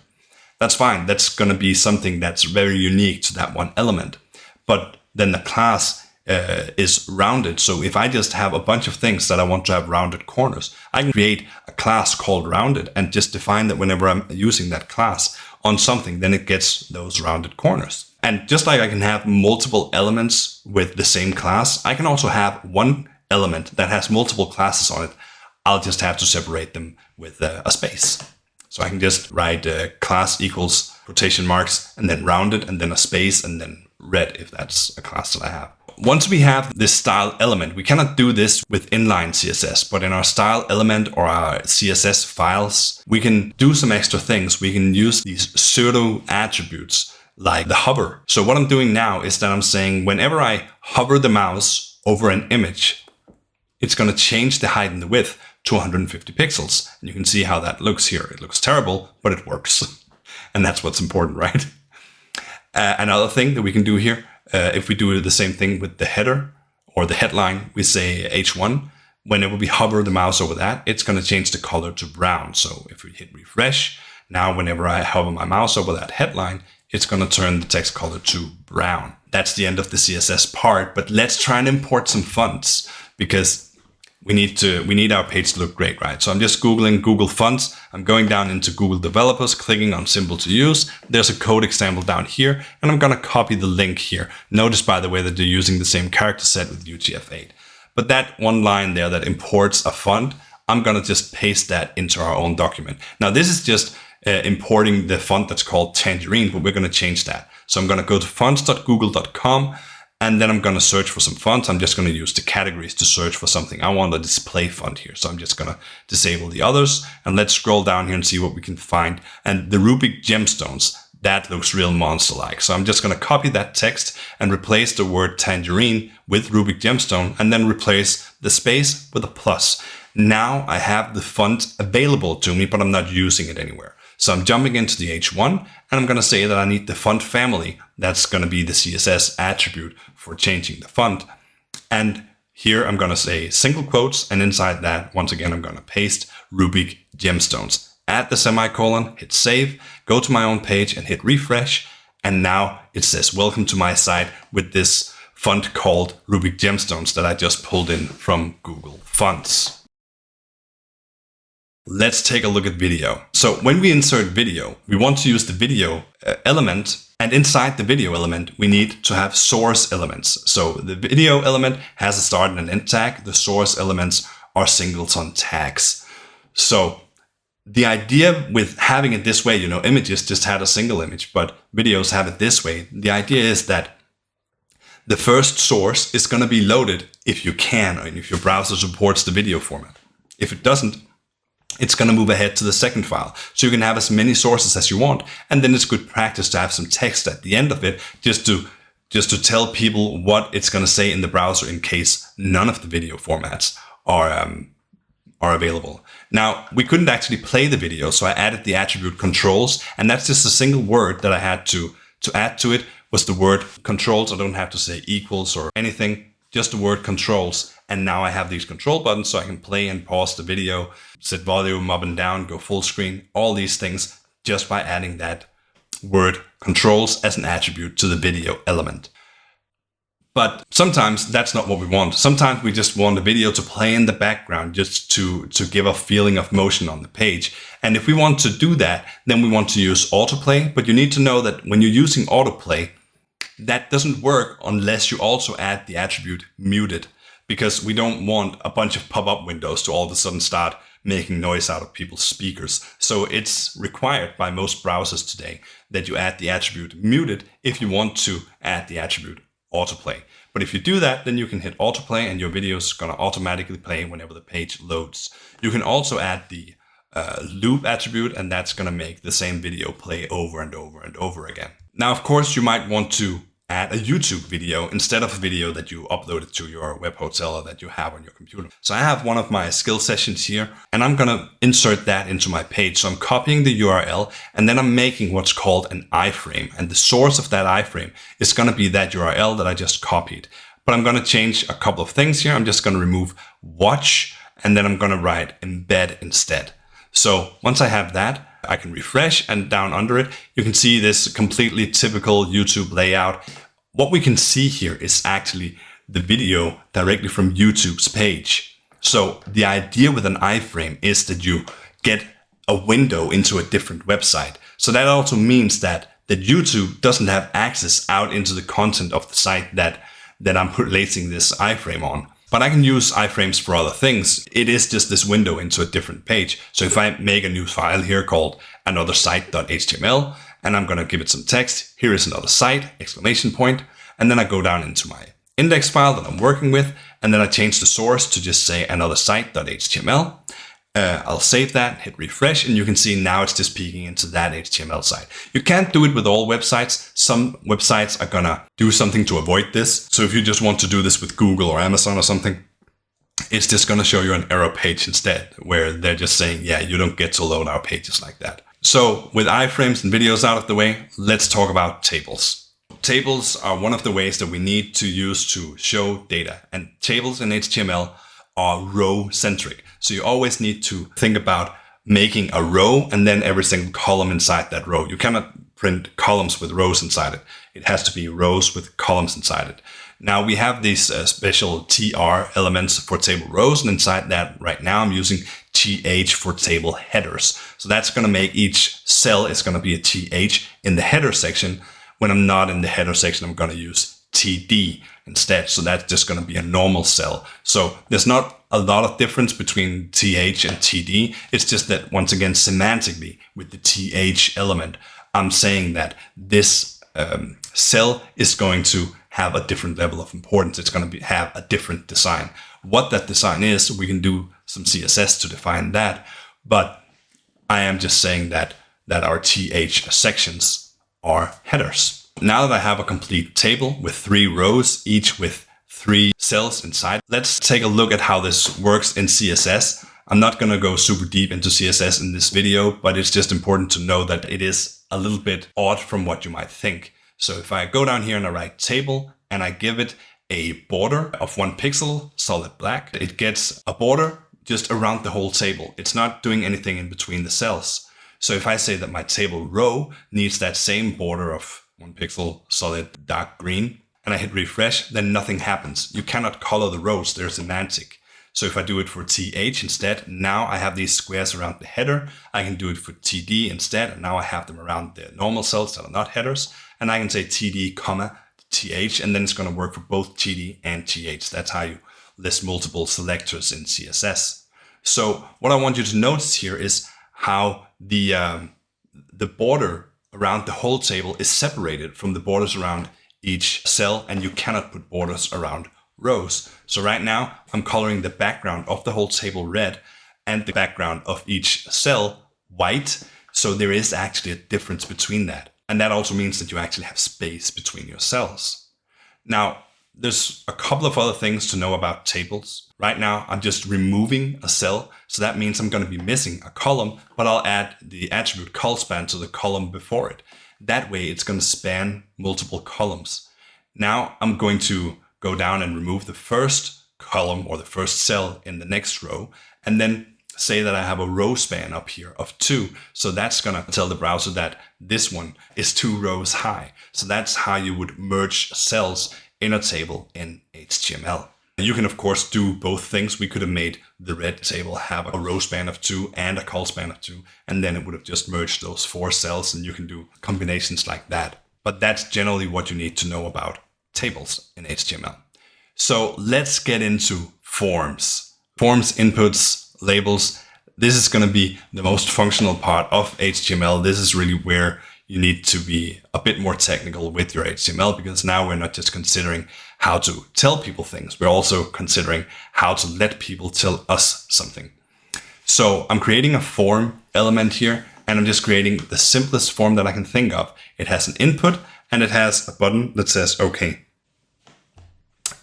That's fine. That's going to be something that's very unique to that one element. But then the class is rounded. So if I just have a bunch of things that I want to have rounded corners, I can create a class called rounded and just define that whenever I'm using that class on something, then it gets those rounded corners. And just like I can have multiple elements with the same class, I can also have one element that has multiple classes on it. I'll just have to separate them with a space. So I can just write class equals quotation marks and then round it and then a space and then red if that's a class that I have. Once we have this style element, we cannot do this with inline CSS, but in our style element or our CSS files, we can do some extra things. We can use these pseudo attributes like the hover. So what I'm doing now is that I'm saying whenever I hover the mouse over an image, it's going to change the height and the width to 150 pixels. And you can see how that looks here. It looks terrible, but it works. And that's what's important, right? Another thing that we can do here, if we do the same thing with the header or the headline, we say H1. Whenever we hover the mouse over that, it's going to change the color to brown. So if we hit refresh, now whenever I hover my mouse over that headline, it's going to turn the text color to brown. That's the end of the CSS part, but let's try and import some fonts because we need our page to look great, right? So I'm just Googling Google fonts. I'm going down into Google Developers, clicking on simple to use. There's a code example down here, and I'm going to copy the link here. Notice, by the way, that they're using the same character set with UTF-8. But that one line there that imports a font, I'm going to just paste that into our own document. Now, this is just importing the font that's called Tangerine, but we're going to change that. So I'm going to go to fonts.google.com. And then I'm going to search for some fonts. I'm just going to use the categories to search for something. I want a display font here. So I'm just going to disable the others. And let's scroll down here and see what we can find. And the Rubik gemstones, that looks real monster-like. So I'm just going to copy that text and replace the word tangerine with Rubik gemstone and then replace the space with a plus. Now I have the font available to me, but I'm not using it anywhere. So I'm jumping into the H1 and I'm going to say that I need the font family. That's going to be the CSS attribute for changing the font. And here I'm going to say single quotes. And inside that, once again, I'm going to paste Rubik gemstones. Add the semicolon, hit save, go to my own page and hit refresh. And now it says, welcome to my site with this font called Rubik gemstones that I just pulled in from Google Fonts. Let's take a look at video. So when we insert video, we want to use the video element, and inside the video element, we need to have source elements. So the video element has a start and an end tag. The source elements are singleton tags. So the idea with having it this way, images just had a single image, but videos have it this way. The idea is that the first source is going to be loaded if you can, or if your browser supports the video format. If it doesn't, it's going to move ahead to the second file. So you can have as many sources as you want. And then it's good practice to have some text at the end of it just to tell people what it's going to say in the browser in case none of the video formats are available. Now, we couldn't actually play the video, so I added the attribute controls. And that's just a single word that I had to add to it was the word controls. I don't have to say equals or anything. Just the word controls. And now I have these control buttons so I can play and pause the video, set volume up and down, go full screen, all these things just by adding that word controls as an attribute to the video element. But sometimes that's not what we want. Sometimes we just want the video to play in the background just to give a feeling of motion on the page. And if we want to do that, then we want to use Autoplay. But you need to know that when you're using Autoplay, that doesn't work unless you also add the attribute muted, because we don't want a bunch of pop-up windows to all of a sudden start making noise out of people's speakers. So it's required by most browsers today that you add the attribute muted if you want to add the attribute autoplay. But if you do that, then you can hit autoplay and your video is going to automatically play whenever the page loads. You can also add the loop attribute, and that's going to make the same video play over and over and over again. Now, of course, you might want to add a YouTube video instead of a video that you uploaded to your web hotel or that you have on your computer. So I have one of my skill sessions here, and I'm going to insert that into my page. So I'm copying the URL, and then I'm making what's called an iframe. And the source of that iframe is going to be that URL that I just copied. But I'm going to change a couple of things here. I'm just going to remove watch, and then I'm going to write embed instead. So once I have that, I can refresh, and down under it, you can see this completely typical YouTube layout. What we can see here is actually the video directly from YouTube's page. So the idea with an iframe is that you get a window into a different website. So that also means that YouTube doesn't have access out into the content of the site that I'm placing this iframe on. But I can use iFrames for other things. It is just this window into a different page. So if I make a new file here called another site.html, and I'm going to give it some text, here is another site, exclamation point. And then I go down into my index file that I'm working with, and then I change the source to just say another site.html. I'll save that, hit refresh, and you can see now it's just peeking into that HTML site. You can't do it with all websites. Some websites are gonna do something to avoid this. So if you just want to do this with Google or Amazon or something, it's just gonna show you an error page instead, where they're just saying, yeah, you don't get to load our pages like that. So with iframes and videos out of the way, let's talk about tables. Tables are one of the ways that we need to use to show data, and tables in HTML are row centric. So you always need to think about making a row and then every single column inside that row. You cannot print columns with rows inside it. It has to be rows with columns inside it. Now we have these special TR elements for table rows, and inside that right now I'm using TH for table headers. So that's going to make each cell is going to be a TH in the header section. When I'm not in the header section, I'm going to use TD instead. So that's just going to be a normal cell. So there's not a lot of difference between TH and TD. It's just that, once again, semantically with the TH element, I'm saying that this cell is going to have a different level of importance. It's going to have a different design. What that design is, we can do some CSS to define that. But I am just saying that our TH sections are headers. Now that I have a complete table with 3 rows, each with 3 cells inside, let's take a look at how this works in CSS. I'm not going to go super deep into CSS in this video, but it's just important to know that it is a little bit odd from what you might think. So if I go down here and I write table and I give it a border of 1 pixel, solid black, it gets a border just around the whole table. It's not doing anything in between the cells. So if I say that my table row needs that same border of 1 pixel, solid dark green, and I hit refresh, then nothing happens. You cannot color the rows, they're semantic. So if I do it for TH instead, now I have these squares around the header. I can do it for TD instead, and now I have them around the normal cells that are not headers. And I can say TD, comma, TH, and then it's going to work for both TD and TH. That's how you list multiple selectors in CSS. So what I want you to notice here is how the border around the whole table is separated from the borders around each cell, and you cannot put borders around rows. So right now I'm coloring the background of the whole table red and the background of each cell white. So there is actually a difference between that. And that also means that you actually have space between your cells. Now, there's a couple of other things to know about tables. Right now, I'm just removing a cell. So that means I'm going to be missing a column, but I'll add the attribute colspan to the column before it. That way, it's going to span multiple columns. Now I'm going to go down and remove the first column or the first cell in the next row, and then say that I have a row span up here of 2. So that's going to tell the browser that this one is 2 rows high. So that's how you would merge cells in a table in HTML. You can, of course, do both things. We could have made the red table have a row span of 2 and a col span of 2, and then it would have just merged those 4 cells, and you can do combinations like that. But that's generally what you need to know about tables in HTML. So let's get into forms. Forms, inputs, labels. This is going to be the most functional part of HTML. This is really where you need to be a bit more technical with your HTML, because now we're not just considering how to tell people things. We're also considering how to let people tell us something. So I'm creating a form element here, and I'm just creating the simplest form that I can think of. It has an input and it has a button that says OK.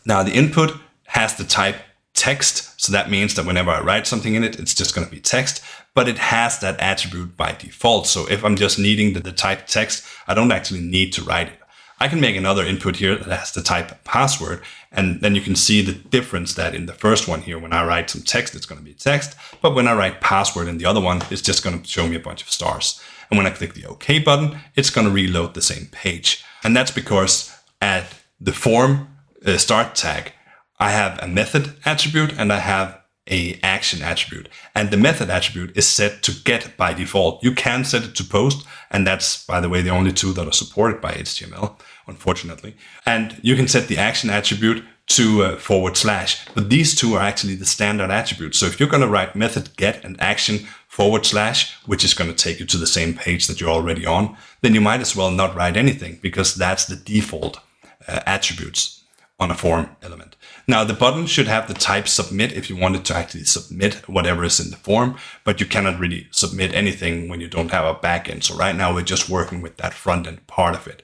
Now the input has the type text. So that means that whenever I write something in it, it's just going to be text, but it has that attribute by default. So if I'm just needing the type text, I don't actually need to write it. I can make another input here that has the type password, and then you can see the difference that in the first one here, when I write some text, it's going to be text, but when I write password in the other one, it's just going to show me a bunch of stars. And when I click the OK button, it's going to reload the same page. And that's because at the form start tag, I have a method attribute and I have a action attribute, and the method attribute is set to get by default. You can set it to post, and that's, by the way, the only two that are supported by HTML, unfortunately. And you can set the action attribute to /, but these two are actually the standard attributes. So if you're going to write method get and action /, which is going to take you to the same page that you're already on, then you might as well not write anything, because that's the default attributes on a form element. Now the button should have the type submit if you wanted to actually submit whatever is in the form, but you cannot really submit anything when you don't have a backend. So right now we're just working with that front end part of it.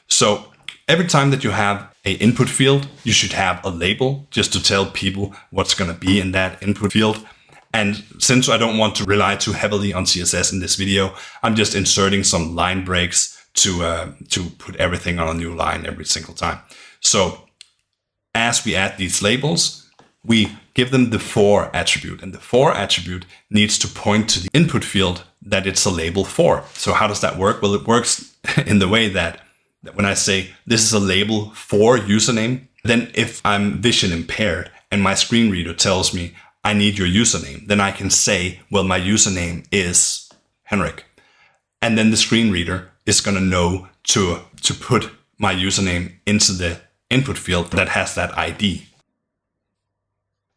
So every time that you have an input field, you should have a label just to tell people what's going to be in that input field. And since I don't want to rely too heavily on CSS in this video, I'm just inserting some line breaks to put everything on a new line every single time. So as we add these labels, we give them the for attribute, and the for attribute needs to point to the input field that it's a label for. So how does that work? Well, it works in the way that when I say this is a label for username, then if I'm vision impaired and my screen reader tells me I need your username, then I can say, well, my username is Henrik. And then the screen reader is going to know to put my username into the input field that has that ID.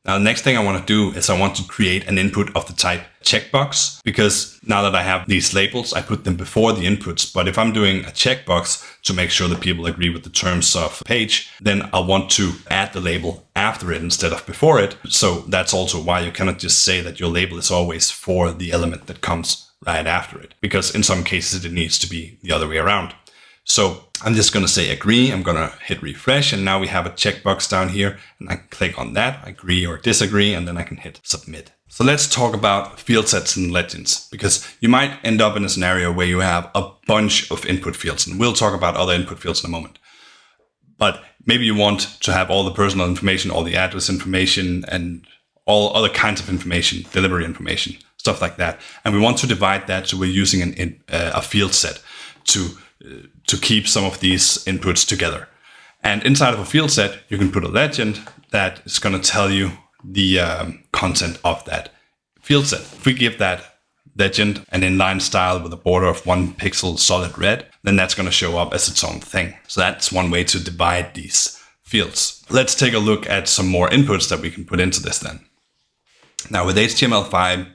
Now, the next thing I want to do is I want to create an input of the type checkbox, because now that I have these labels, I put them before the inputs. But if I'm doing a checkbox to make sure that people agree with the terms of the page, then I want to add the label after it instead of before it. So that's also why you cannot just say that your label is always for the element that comes right after it, because in some cases it needs to be the other way around. So I'm just going to say agree. I'm going to hit refresh, and now we have a checkbox down here, and I can click on that, agree or disagree, and then I can hit submit. So let's talk about Fieldsets and Legends, because you might end up in a scenario where you have a bunch of input fields, and we'll talk about other input fields in a moment. But maybe you want to have all the personal information, all the address information, and all other kinds of information, delivery information, stuff like that. And we want to divide that, so we're using a field set to keep some of these inputs together. And inside of a field set, you can put a legend that is going to tell you the content of that field set. If we give that legend an inline style with a border of 1 pixel solid red, then that's going to show up as its own thing. So that's one way to divide these fields. Let's take a look at some more inputs that we can put into this then. Now with HTML5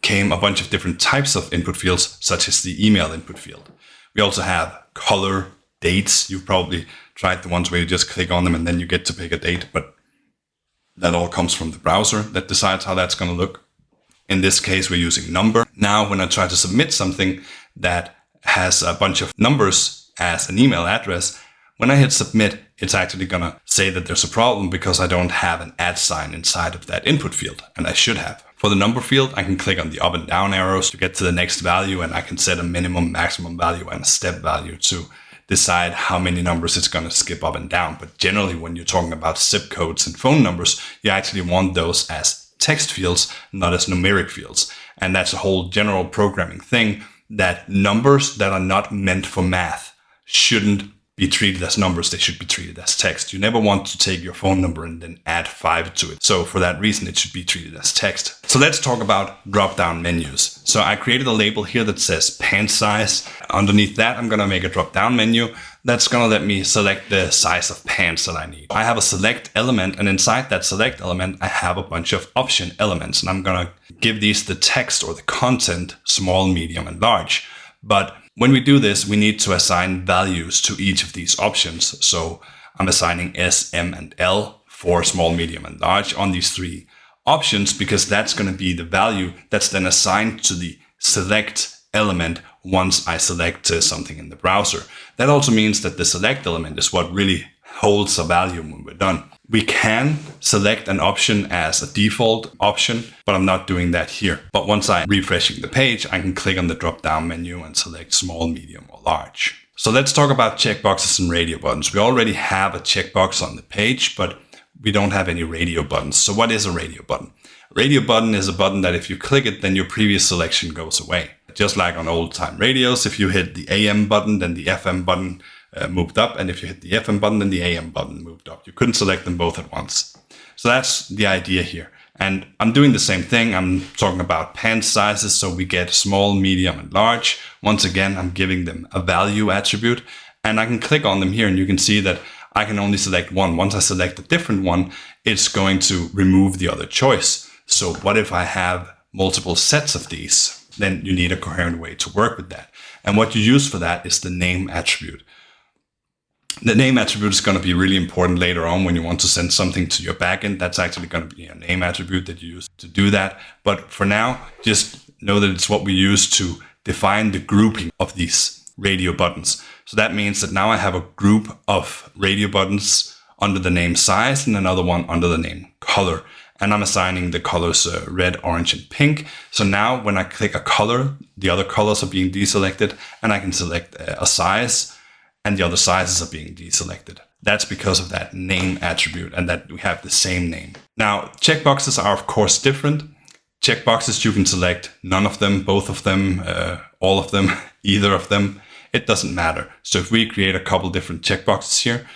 came a bunch of different types of input fields, such as the email input field. We also have color, dates. You've probably tried the ones where you just click on them and then you get to pick a date, but that all comes from the browser that decides how that's going to look. In this case, we're using number. Now, when I try to submit something that has a bunch of numbers as an email address, when I hit submit, it's actually going to say that there's a problem because I don't have an @ sign inside of that input field, and I should have. For the number field, I can click on the up and down arrows to get to the next value, and I can set a minimum, maximum value, and a step value to decide how many numbers it's going to skip up and down. But generally, when you're talking about zip codes and phone numbers, you actually want those as text fields, not as numeric fields. And that's a whole general programming thing, that numbers that are not meant for math shouldn't be treated as numbers. They should be treated as text. You never want to take your phone number and then add 5 to it. So for that reason, it should be treated as text. So let's talk about drop-down menus. So I created a label here that says pant size. Underneath that, I'm going to make a drop-down menu that's going to let me select the size of pants that I need. I have a select element, and inside that select element, I have a bunch of option elements, and I'm going to give these the text or the content, small, medium, and large. But when we do this, we need to assign values to each of these options. So I'm assigning S, M, and L for small, medium, and large on these 3 options, because that's going to be the value that's then assigned to the select element once I select something in the browser. That also means that the select element is what really holds a value when we're done. We can select an option as a default option, but I'm not doing that here. But once I'm refreshing the page, I can click on the drop-down menu and select small, medium, or large. So let's talk about checkboxes and radio buttons. We already have a checkbox on the page, but we don't have any radio buttons. So what is a radio button? A radio button is a button that if you click it, then your previous selection goes away. Just like on old-time radios, if you hit the AM button, then the FM button moved up, and if you hit the FM button, then the AM button moved up. You couldn't select them both at once. So that's the idea here. And I'm doing the same thing. I'm talking about pant sizes, so we get small, medium, and large. Once again, I'm giving them a value attribute, and I can click on them here, and you can see that I can only select one. Once I select a different one, it's going to remove the other choice. So what if I have multiple sets of these? Then you need a coherent way to work with that. And what you use for that is the name attribute. The name attribute is going to be really important later on when you want to send something to your backend. That's actually going to be a name attribute that you use to do that. But for now, just know that it's what we use to define the grouping of these radio buttons. So that means that now I have a group of radio buttons under the name size and another one under the name color. And I'm assigning the colors red, orange, and pink. So now when I click a color, the other colors are being deselected, and I can select a size, and the other sizes are being deselected. That's because of that name attribute and that we have the same name. Now, checkboxes are of course different. Checkboxes, you can select none of them, both of them, all of them, either of them. It doesn't matter. So if we create a couple different checkboxes here,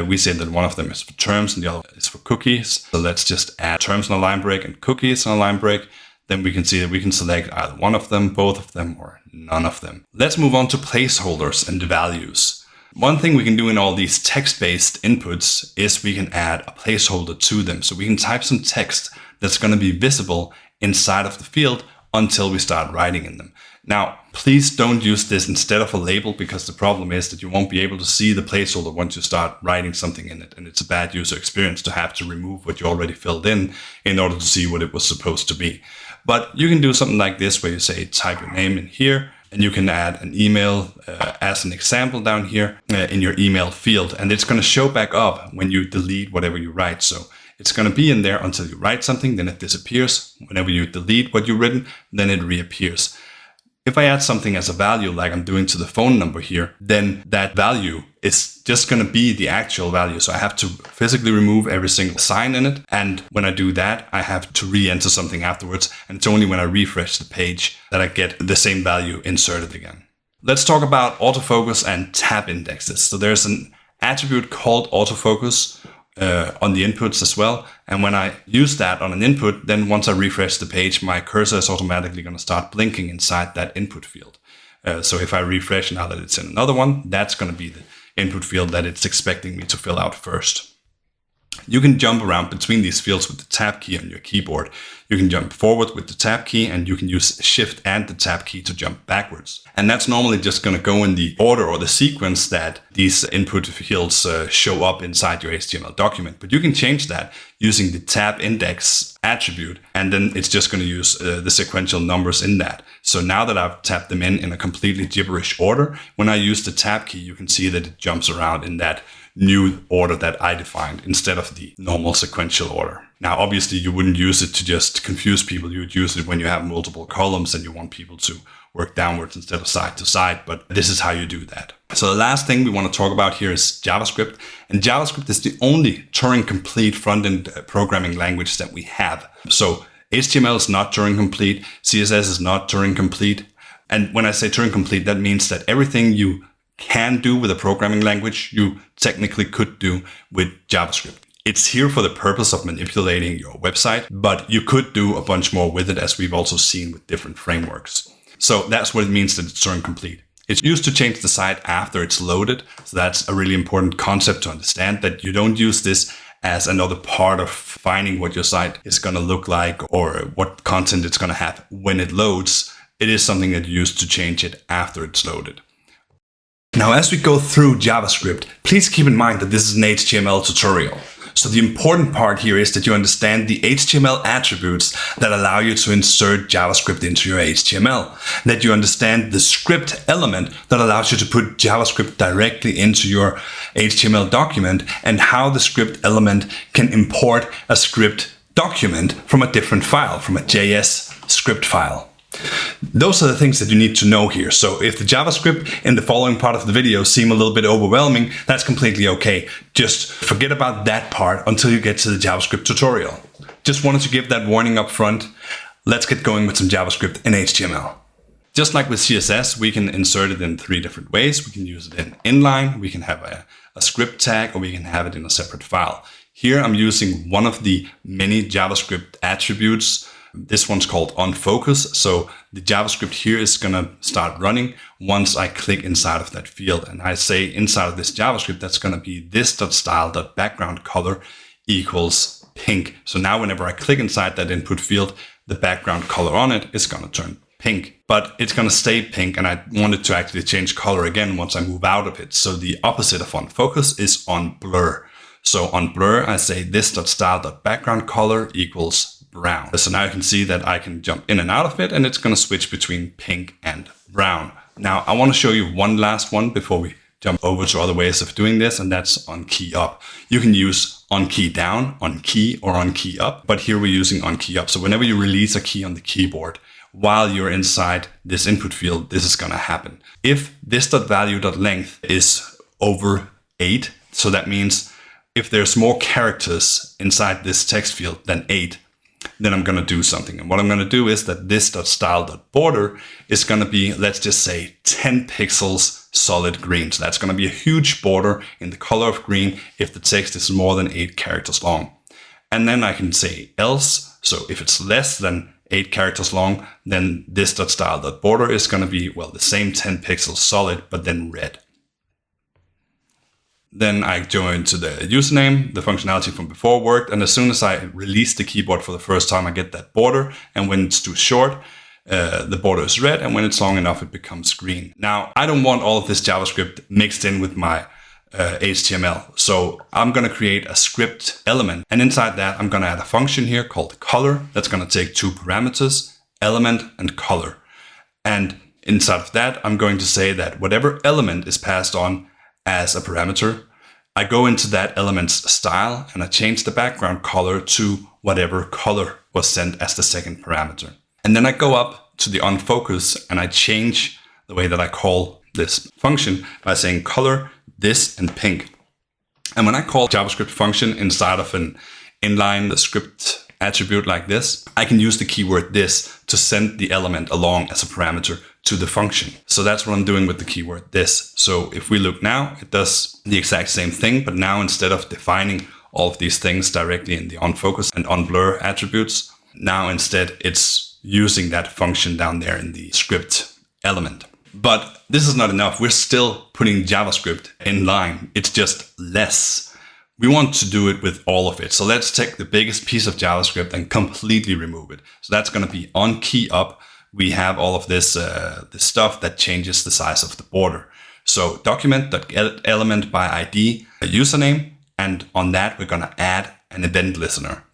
we say that one of them is for terms and the other is for cookies. So let's just add terms on a line break and cookies on a line break. Then we can see that we can select either one of them, both of them, or none of them. Let's move on to placeholders and values. One thing we can do in all these text-based inputs is we can add a placeholder to them. So we can type some text that's going to be visible inside of the field until we start writing in them. Now, please don't use this instead of a label, because the problem is that you won't be able to see the placeholder once you start writing something in it. And it's a bad user experience to have to remove what you already filled in order to see what it was supposed to be. But you can do something like this where you say type your name in here, and you can add an email as an example down here in your email field. And it's going to show back up when you delete whatever you write. So it's going to be in there until you write something, then it disappears. Whenever you delete what you've written, then it reappears. If I add something as a value, like I'm doing to the phone number here, then that value is just going to be the actual value. So I have to physically remove every single sign in it. And when I do that, I have to re-enter something afterwards. And it's only when I refresh the page that I get the same value inserted again. Let's talk about autofocus and tab indexes. So there's an attribute called autofocus on the inputs as well. And when I use that on an input, then once I refresh the page, my cursor is automatically going to start blinking inside that input field. So if I refresh now that it's in another one, that's going to be the input field that it's expecting me to fill out first. You can jump around between these fields with the tab key on your keyboard. You can jump forward with the tab key, and you can use shift and the tab key to jump backwards. And that's normally just going to go in the order or the sequence that these input fields show up inside your HTML document. But you can change that using the tab index attribute, and then it's just going to use the sequential numbers in that. So now that I've tapped them in a completely gibberish order, when I use the tab key, you can see that it jumps around in that new order that I defined instead of the normal sequential order. Now, obviously, you wouldn't use it to just confuse people. You would use it when you have multiple columns and you want people to work downwards instead of side to side, but this is how you do that. So the last thing we want to talk about here is JavaScript. And JavaScript is the only Turing-complete front-end programming language that we have. So HTML is not Turing-complete, CSS is not Turing-complete. And when I say Turing-complete, that means that everything you can do with a programming language, you technically could do with JavaScript. It's here for the purpose of manipulating your website, but you could do a bunch more with it, as we've also seen with different frameworks. So that's what it means that it's Turing complete. It's used to change the site after it's loaded. So that's a really important concept to understand, that you don't use this as another part of finding what your site is going to look like or what content it's going to have when it loads. It is something that you use to change it after it's loaded. Now, as we go through JavaScript, please keep in mind that this is an HTML tutorial. So the important part here is that you understand the HTML attributes that allow you to insert JavaScript into your HTML. That you understand the script element that allows you to put JavaScript directly into your HTML document, and how the script element can import a script document from a different file, from a JS script file. Those are the things that you need to know here. So if the JavaScript in the following part of the video seem a little bit overwhelming, that's completely okay. Just forget about that part until you get to the JavaScript tutorial. Just wanted to give that warning up front. Let's get going with some JavaScript in HTML. Just like with CSS, we can insert it in 3 different ways. We can use it in inline, we can have a script tag, or we can have it in a separate file. Here I'm using one of the many JavaScript attributes This one's called onFocus. So the JavaScript here is going to start running once I click inside of that field. And I say inside of this JavaScript, that's going to be this.style.background color equals pink. So now whenever I click inside that input field, the background color on it is going to turn pink, but it's going to stay pink. And I want it to actually change color again once I move out of it. So the opposite of onFocus is onBlur. So on blur, I say this.style.background color equals brown. So now you can see that I can jump in and out of it, and it's going to switch between pink and brown. Now I want to show you one last one before we jump over to other ways of doing this, and that's on key up. You can use on key down, on key, or on key up, but here we're using on key up. So whenever you release a key on the keyboard, while you're inside this input field, this is going to happen. If this.value.length is over 8, so that means if there's more characters inside this text field than 8, then I'm going to do something. And what I'm going to do is that this.style.border is going to be, let's just say 10 pixels solid green. So that's going to be a huge border in the color of green if the text is more than 8 characters long. And then I can say else. So if it's less than 8 characters long, then this.style.border is going to be, well, the same 10 pixels solid, but then red. Then I go into the username, the functionality from before worked. And as soon as I release the keyboard for the first time, I get that border. And when it's too short, the border is red. And when it's long enough, it becomes green. Now, I don't want all of this JavaScript mixed in with my HTML. So I'm going to create a script element. And inside that, I'm going to add a function here called color. That's going to take 2 parameters, element and color. And inside of that, I'm going to say that whatever element is passed on as a parameter, I go into that element's style and I change the background color to whatever color was sent as the second parameter. And then I go up to the onFocus and I change the way that I call this function by saying color, this and pink. And when I call JavaScript function inside of an inline script attribute like this, I can use the keyword this to send the element along as a parameter to the function. So that's what I'm doing with the keyword this. So if we look now, it does the exact same thing, but now instead of defining all of these things directly in the onFocus and onBlur attributes, now instead it's using that function down there in the script element. But this is not enough. We're still putting JavaScript in line. It's just less. We want to do it with all of it. So let's take the biggest piece of JavaScript and completely remove it. So that's going to be on key up. We have all of this stuff that changes the size of the border. So document.getElement by ID, a username, and on that we're going to add an event listener.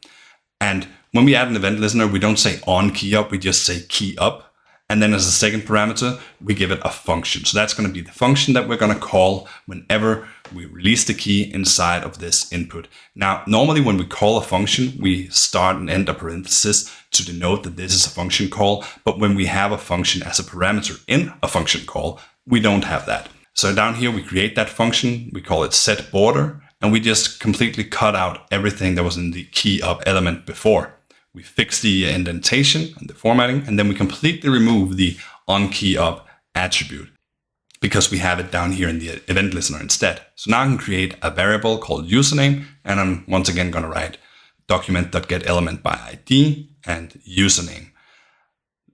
And when we add an event listener, we don't say on key up, we just say key up. And then as a second parameter, we give it a function. So that's going to be the function that we're going to call whenever we release the key inside of this input. Now, normally when we call a function, we start and end a parenthesis to denote that this is a function call. But when we have a function as a parameter in a function call, we don't have that. So down here, we create that function. We call it setBorder, and we just completely cut out everything that was in the key up element before. We fix the indentation and the formatting, and then we completely remove the onKeyUp attribute because we have it down here in the event listener instead. So now I can create a variable called username, and I'm once again going to write document.getElement by ID and username.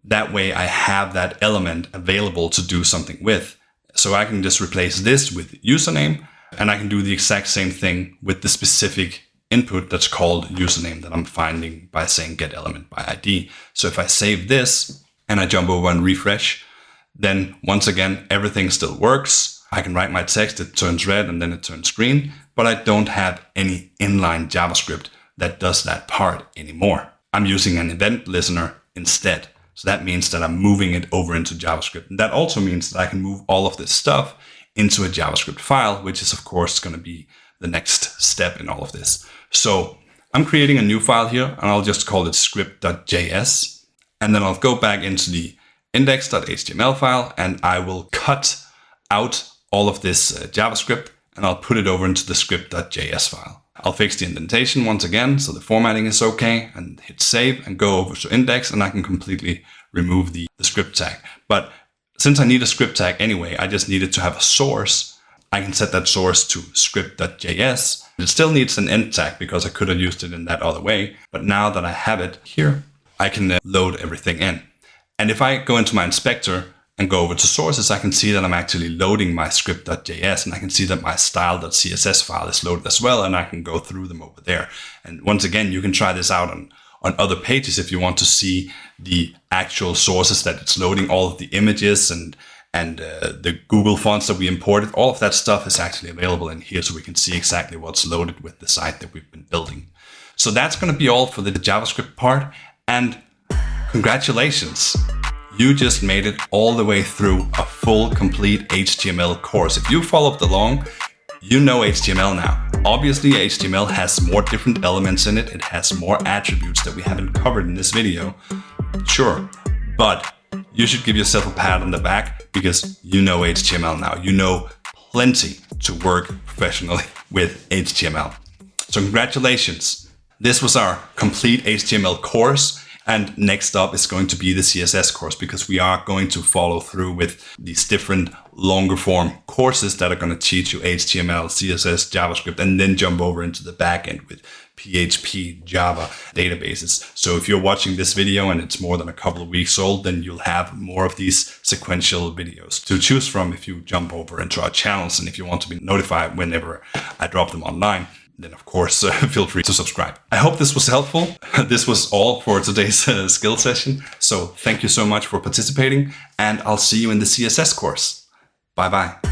That way I have that element available to do something with. So I can just replace this with username, and I can do the exact same thing with the specific input that's called username that I'm finding by saying get element by ID. So if I save this and I jump over and refresh, then once again, everything still works. I can write my text, it turns red and then it turns green, but I don't have any inline JavaScript that does that part anymore. I'm using an event listener instead. So that means that I'm moving it over into JavaScript. And that also means that I can move all of this stuff into a JavaScript file, which is of course going to be the next step in all of this. So I'm creating a new file here, and I'll just call it script.js. And then I'll go back into the index.html file, and I will cut out all of this JavaScript, and I'll put it over into the script.js file. I'll fix the indentation once again, so the formatting is okay, and hit save and go over to index, and I can completely remove the script tag. But since I need a script tag anyway, I just needed to have a source. I can set that source to script.js. It still needs an end tag because I could have used it in that other way. But now that I have it here, I can load everything in. And if I go into my inspector and go over to sources, I can see that I'm actually loading my script.js, and I can see that my style.css file is loaded as well, and I can go through them over there. And once again, you can try this out on other pages if you want to see the actual sources that it's loading, all of the images and the Google fonts that we imported. All of that stuff is actually available in here, so we can see exactly what's loaded with the site that we've been building. So that's going to be all for the JavaScript part, and congratulations. You just made it all the way through a full, complete HTML course. If you followed along, you know HTML now. Obviously, HTML has more different elements in it. It has more attributes that we haven't covered in this video. Sure, but you should give yourself a pat on the back because you know HTML now. You know plenty to work professionally with HTML. So congratulations. This was our complete HTML course. And next up is going to be the CSS course, because we are going to follow through with these different longer form courses that are going to teach you HTML, CSS, JavaScript, and then jump over into the backend with PHP, Java databases. So if you're watching this video and it's more than a couple of weeks old, then you'll have more of these sequential videos to choose from if you jump over into our channels. And if you want to be notified whenever I drop them online, then of course, feel free to subscribe. I hope this was helpful. This was all for today's skill session. So thank you so much for participating, and I'll see you in the CSS course. Bye-bye.